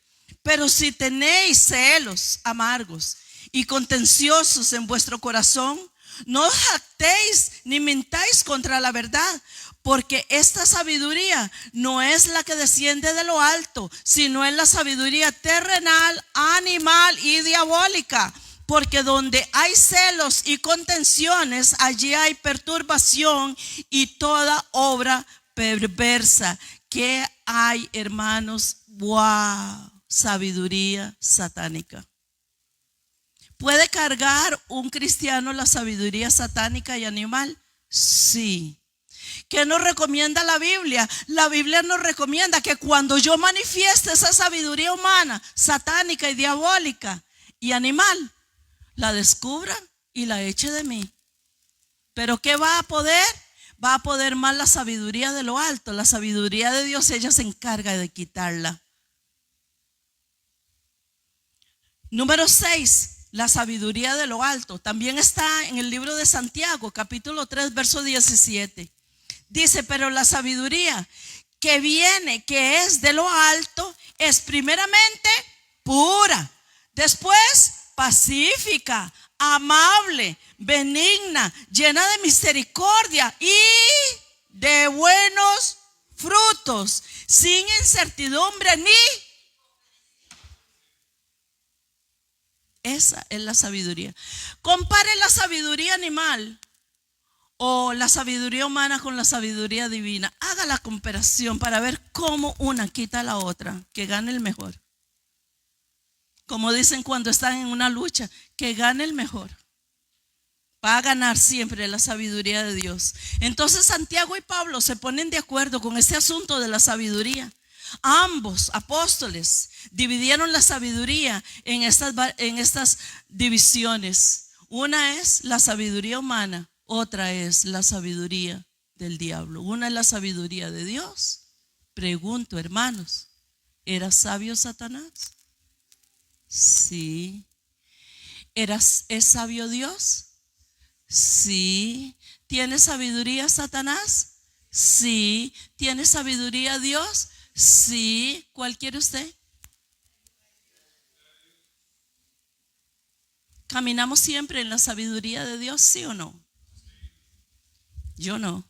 Pero si tenéis celos amargos y contenciosos en vuestro corazón, no os jactéis ni mintáis contra la verdad, porque esta sabiduría no es la que desciende de lo alto, sino es la sabiduría terrenal, animal y diabólica. Porque donde hay celos y contenciones, allí hay perturbación y toda obra perversa. ¿Qué hay, hermanos? ¡Wow! Sabiduría satánica. ¿Puede cargar un cristiano la sabiduría satánica y animal? Sí. ¿Qué nos recomienda la Biblia? La Biblia nos recomienda que cuando yo manifieste esa sabiduría humana, satánica y diabólica y animal, la descubra y la eche de mí. ¿Pero qué va a poder? Va a poder más la sabiduría de lo alto. La sabiduría de Dios, ella se encarga de quitarla. Número 6, la sabiduría de lo alto. También está en el libro de Santiago, capítulo 3, verso 17. Dice, pero la sabiduría que viene, que es de lo alto, es primeramente pura, después pacífica, amable, benigna, llena de misericordia y de buenos frutos, sin incertidumbre ni... Esa es la sabiduría. Compare la sabiduría animal o la sabiduría humana con la sabiduría divina. Haga la comparación para ver cómo una quita a la otra, que gane el mejor. Como dicen cuando están en una lucha, que gane el mejor. Va a ganar siempre la sabiduría de Dios. Entonces Santiago y Pablo se ponen de acuerdo con este asunto de la sabiduría. Ambos apóstoles dividieron la sabiduría en estas divisiones. Una es la sabiduría humana, otra es la sabiduría del diablo. Una es la sabiduría de Dios. Pregunto, hermanos, ¿era sabio Satanás? Sí. ¿Es sabio Dios? Sí. ¿Tiene sabiduría Satanás? Sí. ¿Tiene sabiduría Dios? Sí. ¿Cuál quiere usted? ¿Caminamos siempre en la sabiduría de Dios, sí o no? Yo no.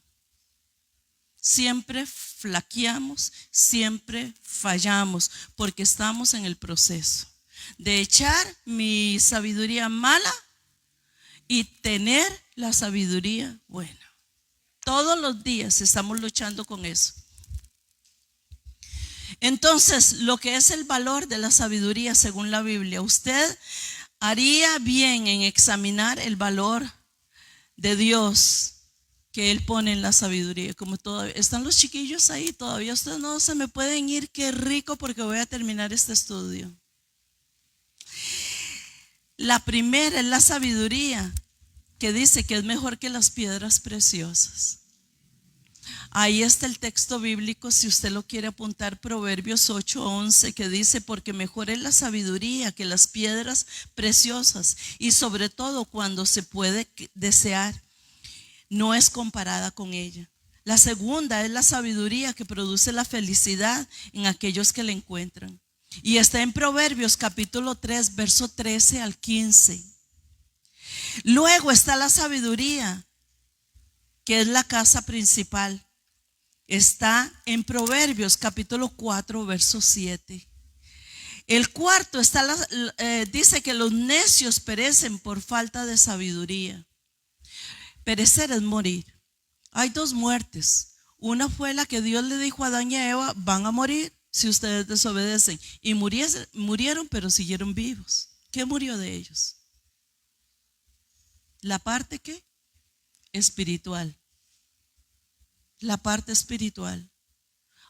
Siempre flaqueamos, siempre fallamos, porque estamos en el proceso de echar mi sabiduría mala y tener la sabiduría buena. Todos los días estamos luchando con eso. Entonces, lo que es el valor de la sabiduría según la Biblia, usted haría bien en examinar el valor de Dios que Él pone en la sabiduría. Como todavía están los chiquillos ahí, todavía ustedes no se me pueden ir. Qué rico, porque voy a terminar este estudio. La primera es la sabiduría, que dice que es mejor que las piedras preciosas. Ahí está el texto bíblico, si usted lo quiere apuntar, Proverbios 8:11, que dice: porque mejor es la sabiduría que las piedras preciosas, y sobre todo cuando se puede desear, no es comparada con ella. La segunda es la sabiduría que produce la felicidad en aquellos que la encuentran. Y está en Proverbios capítulo 3, verso 13 al 15. Luego está la sabiduría, que es la casa principal. Está en Proverbios capítulo 4, verso 7. El cuarto está dice que los necios perecen por falta de sabiduría. Perecer es morir. Hay dos muertes. Una fue la que Dios le dijo a Adán y a Eva: van a morir si ustedes desobedecen. Y murieron, pero siguieron vivos. ¿Qué murió de ellos? La parte ¿qué? Espiritual. La parte espiritual.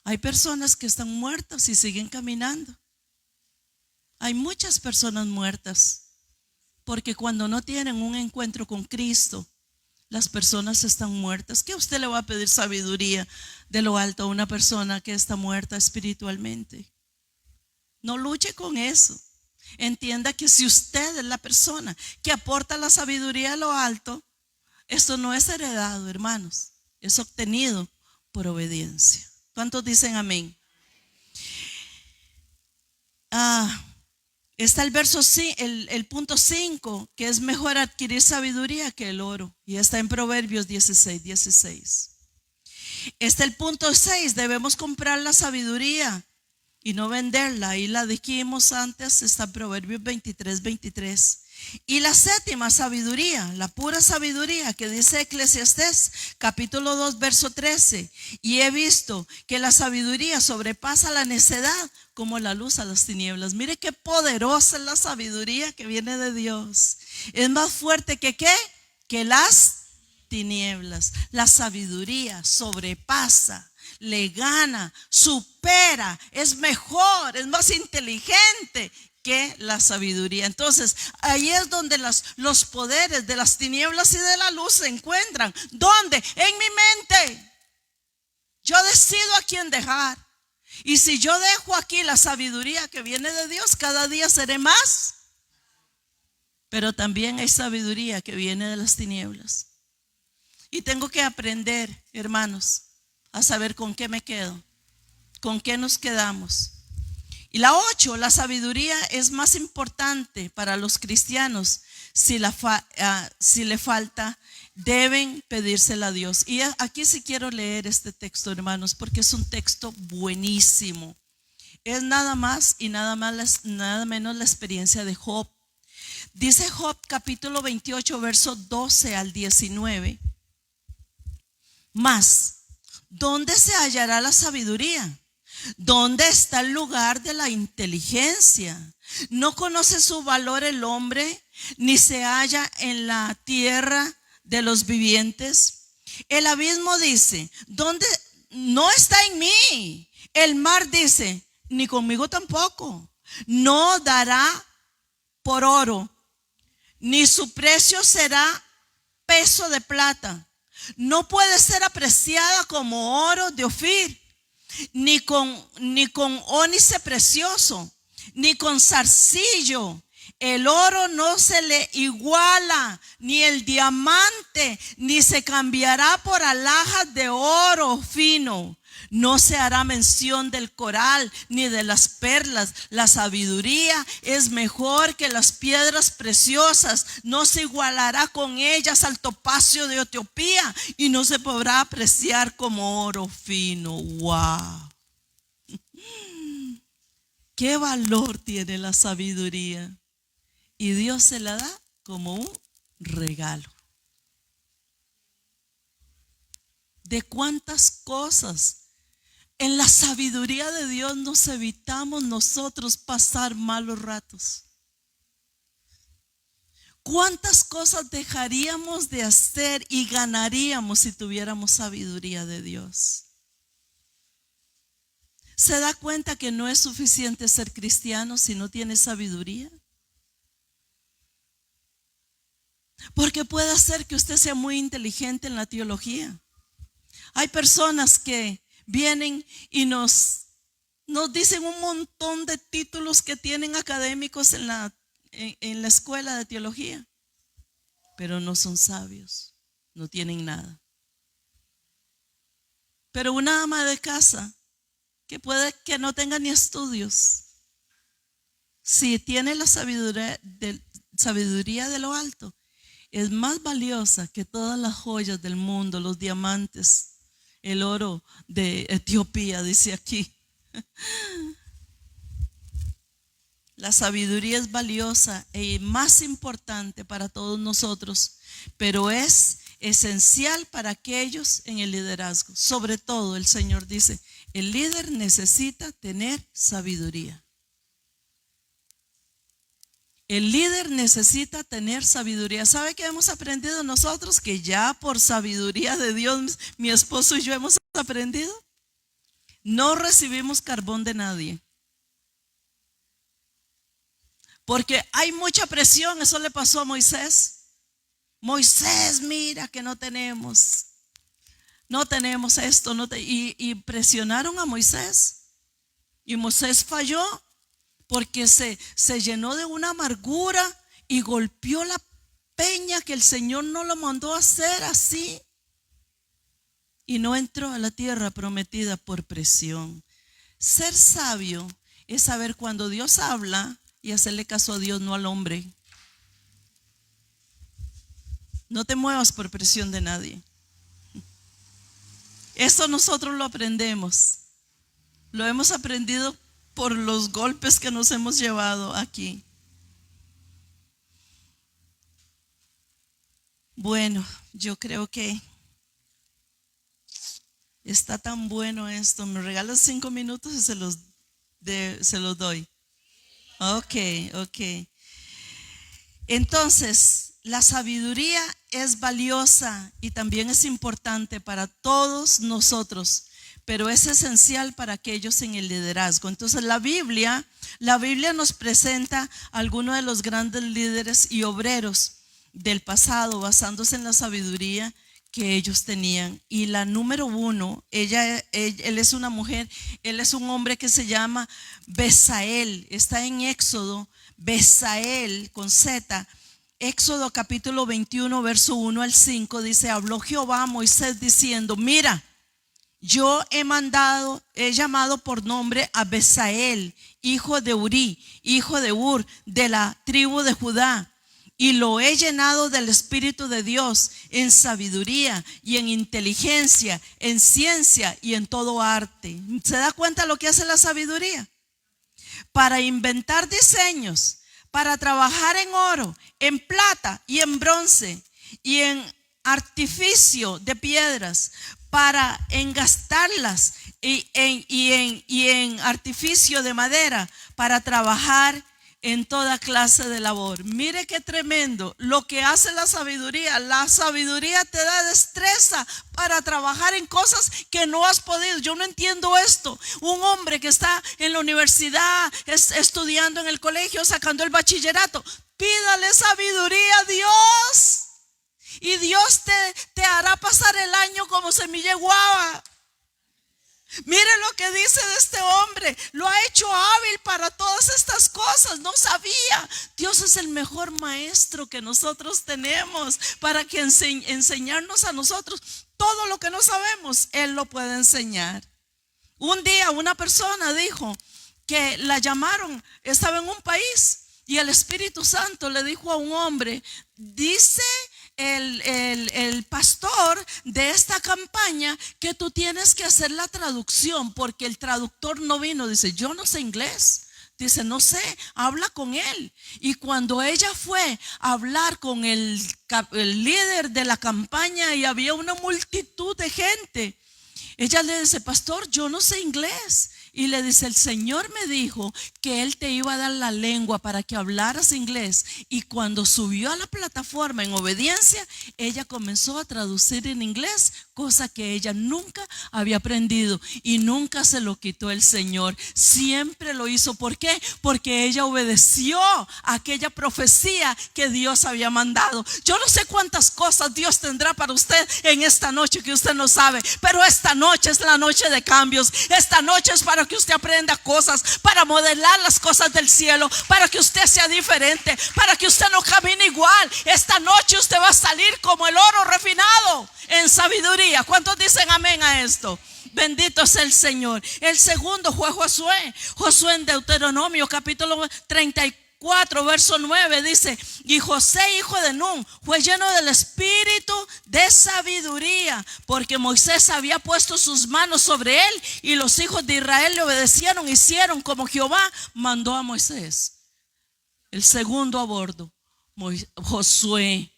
Hay personas que están muertas y siguen caminando. Hay muchas personas muertas porque cuando no tienen un encuentro con Cristo, las personas están muertas. ¿Qué usted le va a pedir sabiduría de lo alto a una persona que está muerta espiritualmente? No luche con eso. Entienda que si usted es la persona que aporta la sabiduría a lo alto, esto no es heredado, hermanos, es obtenido por obediencia. ¿Cuántos dicen amén? Está el verso, el punto 5, que es mejor adquirir sabiduría que el oro. Y está en Proverbios 16:16. Está el punto 6, debemos comprar la sabiduría y no venderla. Ahí la dijimos antes, está en Proverbios 23:23. Y la séptima sabiduría, la pura sabiduría, que dice Eclesiastés capítulo 2 verso 13: y he visto que la sabiduría sobrepasa la necedad como la luz a las tinieblas. Mire qué poderosa es la sabiduría que viene de Dios. Es más fuerte que ¿qué? Que las tinieblas. La sabiduría sobrepasa, le gana, supera, es mejor, es más inteligente que la sabiduría. Entonces ahí es donde los poderes de las tinieblas y de la luz se encuentran. ¿Dónde? En mi mente. Yo decido a quién dejar. Y si yo dejo aquí la sabiduría que viene de Dios, cada día seré más. Pero también hay sabiduría que viene de las tinieblas. Y tengo que aprender, hermanos, a saber con qué me quedo, con qué nos quedamos. Y la 8, la sabiduría es más importante para los cristianos. Si le falta, deben pedírsela a Dios. Y aquí sí quiero leer este texto, hermanos, porque es un texto buenísimo. Es nada más y nada menos la experiencia de Job. Dice Job capítulo 28, verso 12 al 19. Mas, ¿dónde se hallará la sabiduría? ¿Dónde está el lugar de la inteligencia? ¿No conoce su valor el hombre, ni se halla en la tierra de los vivientes? El abismo dice, ¿dónde? No está en mí. El mar dice, ni conmigo tampoco. No dará por oro, ni su precio será peso de plata. No puede ser apreciada como oro de Ofir, ni con ónice precioso, ni con zarcillo. El oro no se le iguala, ni el diamante, ni se cambiará por alhajas de oro fino. No se hará mención del coral ni de las perlas. La sabiduría es mejor que las piedras preciosas. No se igualará con ellas al topacio de Etiopía y no se podrá apreciar como oro fino. ¡Wow! ¿Qué valor tiene la sabiduría? Y Dios se la da como un regalo. ¿De cuántas cosas en la sabiduría de Dios nos evitamos nosotros pasar malos ratos? ¿Cuántas cosas dejaríamos de hacer y ganaríamos si tuviéramos sabiduría de Dios? ¿Se da cuenta que no es suficiente ser cristiano si no tiene sabiduría? Porque puede ser que usted sea muy inteligente en la teología. Hay personas que vienen y nos dicen un montón de títulos que tienen académicos en la escuela de teología, pero no son sabios, no tienen nada. Pero una ama de casa que puede que no tenga ni estudios, si tiene la sabiduría de lo alto, es más valiosa que todas las joyas del mundo, los diamantes, el oro de Etiopía, dice aquí. La sabiduría es valiosa y más importante para todos nosotros, pero es esencial para aquellos en el liderazgo. Sobre todo, el Señor dice, el líder necesita tener sabiduría. El líder necesita tener sabiduría. ¿Sabe qué hemos aprendido nosotros? Que ya por sabiduría de Dios, mi esposo y yo hemos aprendido. No recibimos carbón de nadie. Porque hay mucha presión. Eso le pasó a Moisés. Moisés, mira que no tenemos esto. Y presionaron a Moisés. Y Moisés falló. Porque se llenó de una amargura y golpeó la peña que el Señor no lo mandó a hacer así. Y no entró a la tierra prometida por presión. Ser sabio es saber cuando Dios habla y hacerle caso a Dios, no al hombre. No te muevas por presión de nadie. Esto nosotros lo aprendemos. Lo hemos aprendido por los golpes que nos hemos llevado aquí. Bueno, yo creo que está tan bueno esto. ¿Me regalas 5 minutos y se los doy? Ok. Entonces, la sabiduría es valiosa y también es importante para todos nosotros, pero es esencial para aquellos en el liderazgo. Entonces la Biblia nos presenta a algunos de los grandes líderes y obreros del pasado basándose en la sabiduría que ellos tenían. Y la número 1, él es una mujer, él es un hombre que se llama Besaleel. Está en Éxodo, Besaleel con Z. Éxodo capítulo 21 verso 1 al 5 dice: habló Jehová a Moisés diciendo, mira, yo he llamado por nombre a Besaleel, hijo de Uri, hijo de Ur, de la tribu de Judá, y lo he llenado del Espíritu de Dios en sabiduría y en inteligencia, en ciencia y en todo arte. ¿Se da cuenta lo que hace la sabiduría? Para inventar diseños, para trabajar en oro, en plata y en bronce, y en artificio de piedras para engastarlas y en artificio de madera para trabajar en toda clase de labor. Mire qué tremendo lo que hace la sabiduría. La sabiduría te da destreza para trabajar en cosas que no has podido. Yo no entiendo esto. Un hombre que está en la universidad, estudiando en el colegio, sacando el bachillerato, pídale sabiduría a Dios y Dios te hará pasar el año como semilla de guava. Mire lo que dice de este hombre. Lo ha hecho hábil para todas estas cosas. No sabía. Dios es el mejor maestro que nosotros tenemos para que enseñarnos a nosotros todo lo que no sabemos. Él lo puede enseñar. Un día una persona dijo que la llamaron, estaba en un país y el Espíritu Santo le dijo a un hombre, dice el pastor de esta campaña que tú tienes que hacer la traducción porque el traductor no vino. Dice, yo no sé inglés. Dice, no sé, habla con él. Y cuando ella fue a hablar con el líder de la campaña y había una multitud de gente, ella le dice, pastor, yo no sé inglés. Y le dice, el Señor me dijo que Él te iba a dar la lengua para que hablaras inglés. Y cuando subió a la plataforma en obediencia, ella comenzó a traducir en inglés, cosa que ella nunca había aprendido y nunca se lo quitó el Señor. Siempre lo hizo. ¿Por qué? Porque ella obedeció a aquella profecía que Dios había mandado. Yo no sé cuántas cosas Dios tendrá para usted en esta noche que usted no sabe, pero esta noche es la noche de cambios. Esta noche es para que usted aprenda cosas, para modelar las cosas del cielo, para que usted sea diferente, para que usted no camine igual. Esta noche usted va a salir como el oro refinado en sabiduría. ¿Cuántos dicen amén a esto? Bendito sea el Señor. El segundo fue Josué. Josué en Deuteronomio capítulo 34 verso 9 dice, y José hijo de Nun fue lleno del espíritu de sabiduría, porque Moisés había puesto sus manos sobre él, y los hijos de Israel le obedecieron, hicieron como Jehová mandó a Moisés. El segundo a bordo, Josué,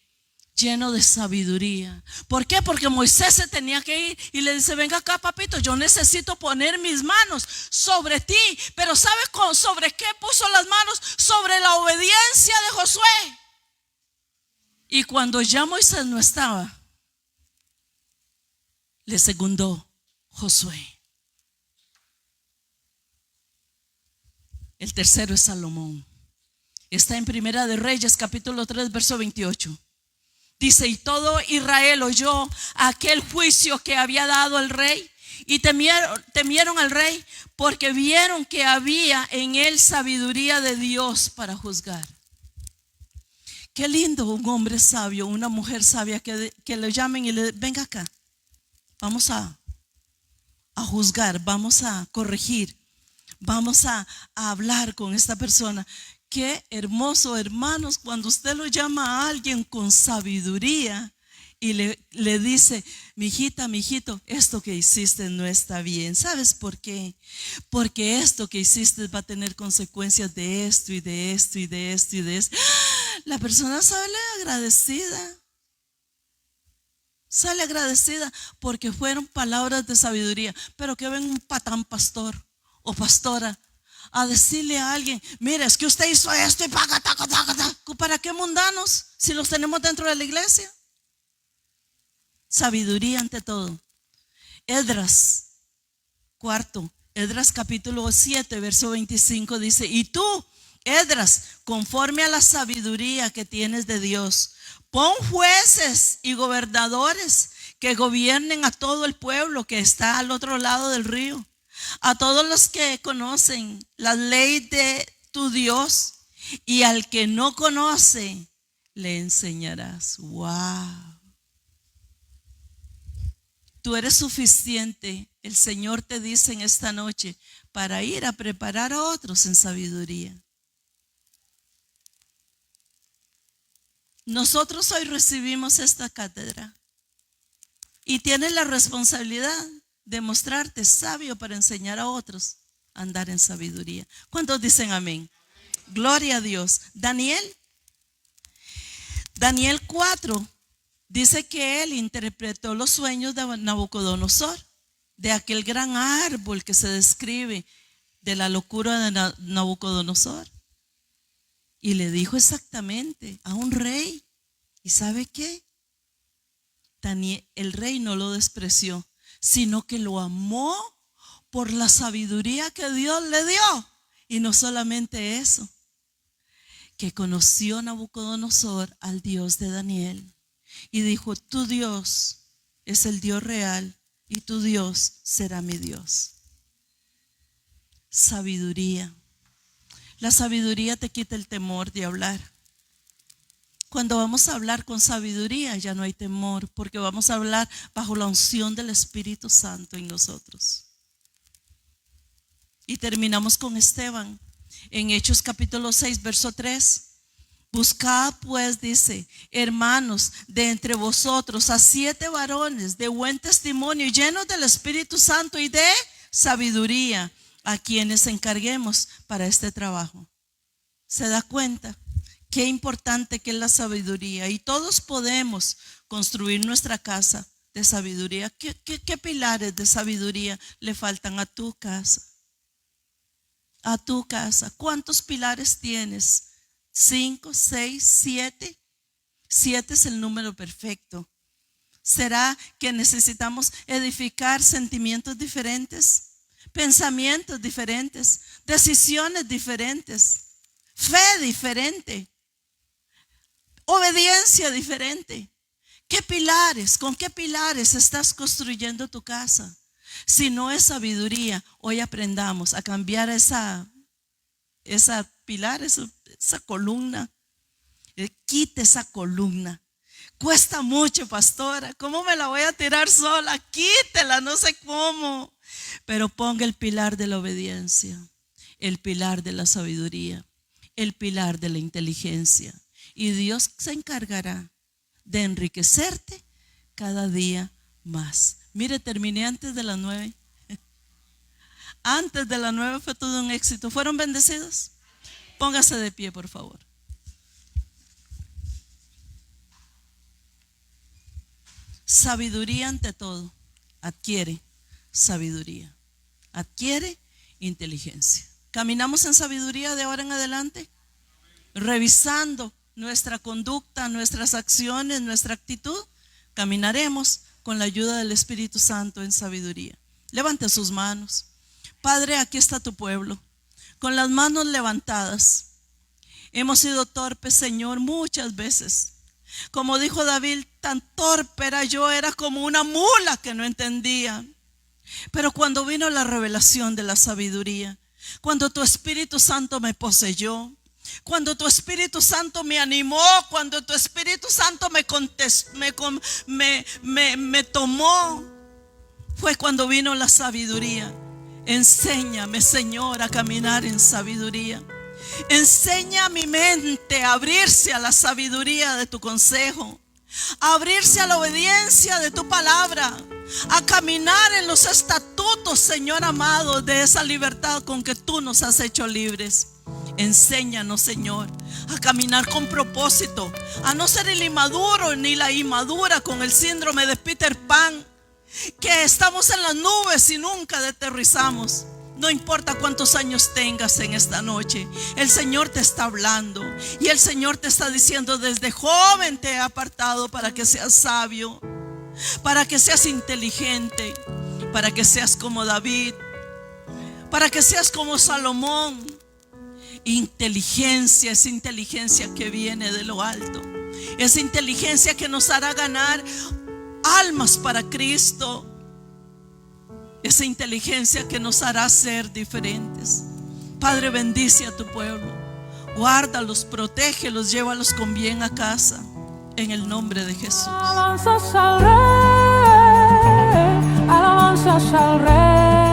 lleno de sabiduría. ¿Por qué? Porque Moisés se tenía que ir y le dice, venga acá, papito, yo necesito poner mis manos sobre ti. Pero ¿sabes sobre qué puso las manos? Sobre la obediencia de Josué. Y cuando ya Moisés no estaba, le secundó Josué. El tercero es Salomón. Está en Primera de Reyes capítulo 3 verso 28. Dice, y todo Israel oyó aquel juicio que había dado el rey y temieron al rey, porque vieron que había en él sabiduría de Dios para juzgar. Qué lindo un hombre sabio, una mujer sabia que le llamen y le venga acá. Vamos a juzgar, vamos a corregir, vamos a hablar con esta persona. Qué hermoso, hermanos, cuando usted lo llama a alguien con sabiduría y le dice, mijita, mijito, esto que hiciste no está bien. ¿Sabes por qué? Porque esto que hiciste va a tener consecuencias de esto y de esto y de esto y de esto. La persona sale agradecida. Sale agradecida porque fueron palabras de sabiduría. Pero que ven un patán pastor o pastora a decirle a alguien, mire, es que usted hizo esto y ¿para qué mundanos si los tenemos dentro de la iglesia? Sabiduría ante todo. Esdras, cuarto, Esdras capítulo 7 verso 25 dice, y tú, Esdras, conforme a la sabiduría que tienes de Dios, pon jueces y gobernadores que gobiernen a todo el pueblo que está al otro lado del río, a todos los que conocen la ley de tu Dios, y al que no conoce le enseñarás. Wow. Tú eres suficiente, el Señor te dice en esta noche, para ir a preparar a otros en sabiduría. Nosotros hoy recibimos esta cátedra y tienes la responsabilidad de mostrarte sabio para enseñar a otros a andar en sabiduría. ¿Cuántos dicen amén? Gloria a Dios. Daniel 4 Dice que él interpretó los sueños de Nabucodonosor, de aquel gran árbol que se describe, de la locura de Nabucodonosor. Y le dijo exactamente a un rey. ¿Y sabe qué? El rey no lo despreció, sino que lo amó por la sabiduría que Dios le dio. Y no solamente eso, que conoció Nabucodonosor al Dios de Daniel. Y dijo: tu Dios es el Dios real y tu Dios será mi Dios. Sabiduría. La sabiduría te quita el temor de hablar. Cuando vamos a hablar con sabiduría ya no hay temor, porque vamos a hablar bajo la unción del Espíritu Santo en nosotros. Y terminamos con Esteban en Hechos capítulo 6 verso 3. Buscad pues, dice, hermanos, de entre vosotros a 7 varones de buen testimonio, llenos del Espíritu Santo y de sabiduría, a quienes encarguemos para este trabajo. ¿Se da cuenta? Qué importante que es la sabiduría. Y todos podemos construir nuestra casa de sabiduría. ¿Qué pilares de sabiduría le faltan a tu casa? A tu casa. ¿Cuántos pilares tienes? 5, 6, 7. 7 es el número perfecto. ¿Será que necesitamos edificar sentimientos diferentes? Pensamientos diferentes, decisiones diferentes, fe diferente, obediencia diferente. ¿Qué pilares, con qué pilares estás construyendo tu casa? Si no es sabiduría, hoy aprendamos a cambiar esa pilar, esa columna. Quite esa columna. Cuesta mucho, pastora. ¿Cómo me la voy a tirar sola? Quítela, no sé cómo. Pero ponga el pilar de la obediencia, el pilar de la sabiduría, el pilar de la inteligencia. Y Dios se encargará de enriquecerte cada día más. Mire, terminé antes de las 9. Antes de las 9 fue todo un éxito. ¿Fueron bendecidos? Póngase de pie, por favor. Sabiduría ante todo. Adquiere sabiduría. Adquiere inteligencia. ¿Caminamos en sabiduría de ahora en adelante? Revisando nuestra conducta, nuestras acciones, nuestra actitud, caminaremos con la ayuda del Espíritu Santo en sabiduría. Levante sus manos. Padre, aquí está tu pueblo, con las manos levantadas. Hemos sido torpes, Señor, muchas veces. Como dijo David, tan torpe era yo, era como una mula que no entendía. Pero cuando vino la revelación de la sabiduría, cuando tu Espíritu Santo me poseyó, cuando tu Espíritu Santo me animó, cuando tu Espíritu Santo me tomó, fue cuando vino la sabiduría. Enséñame, Señor, a caminar en sabiduría. Enseña a mi mente a abrirse a la sabiduría de tu consejo, a abrirse a la obediencia de tu palabra, a caminar en los estatutos, Señor amado, de esa libertad con que tú nos has hecho libres. Enséñanos, Señor, a caminar con propósito, a no ser el inmaduro ni la inmadura con el síndrome de Peter Pan, que estamos en las nubes y nunca aterrizamos. No importa cuántos años tengas en esta noche, el Señor te está hablando y el Señor te está diciendo: desde joven te he apartado para que seas sabio, para que seas inteligente, para que seas como David, para que seas como Salomón. Inteligencia, es inteligencia que viene de lo alto, es inteligencia que nos hará ganar almas para Cristo. Esa inteligencia que nos hará ser diferentes. Padre, bendice a tu pueblo, guárdalos, protégelos, llévalos con bien a casa, en el nombre de Jesús. Alabanzas al Rey, alabanzas al Rey.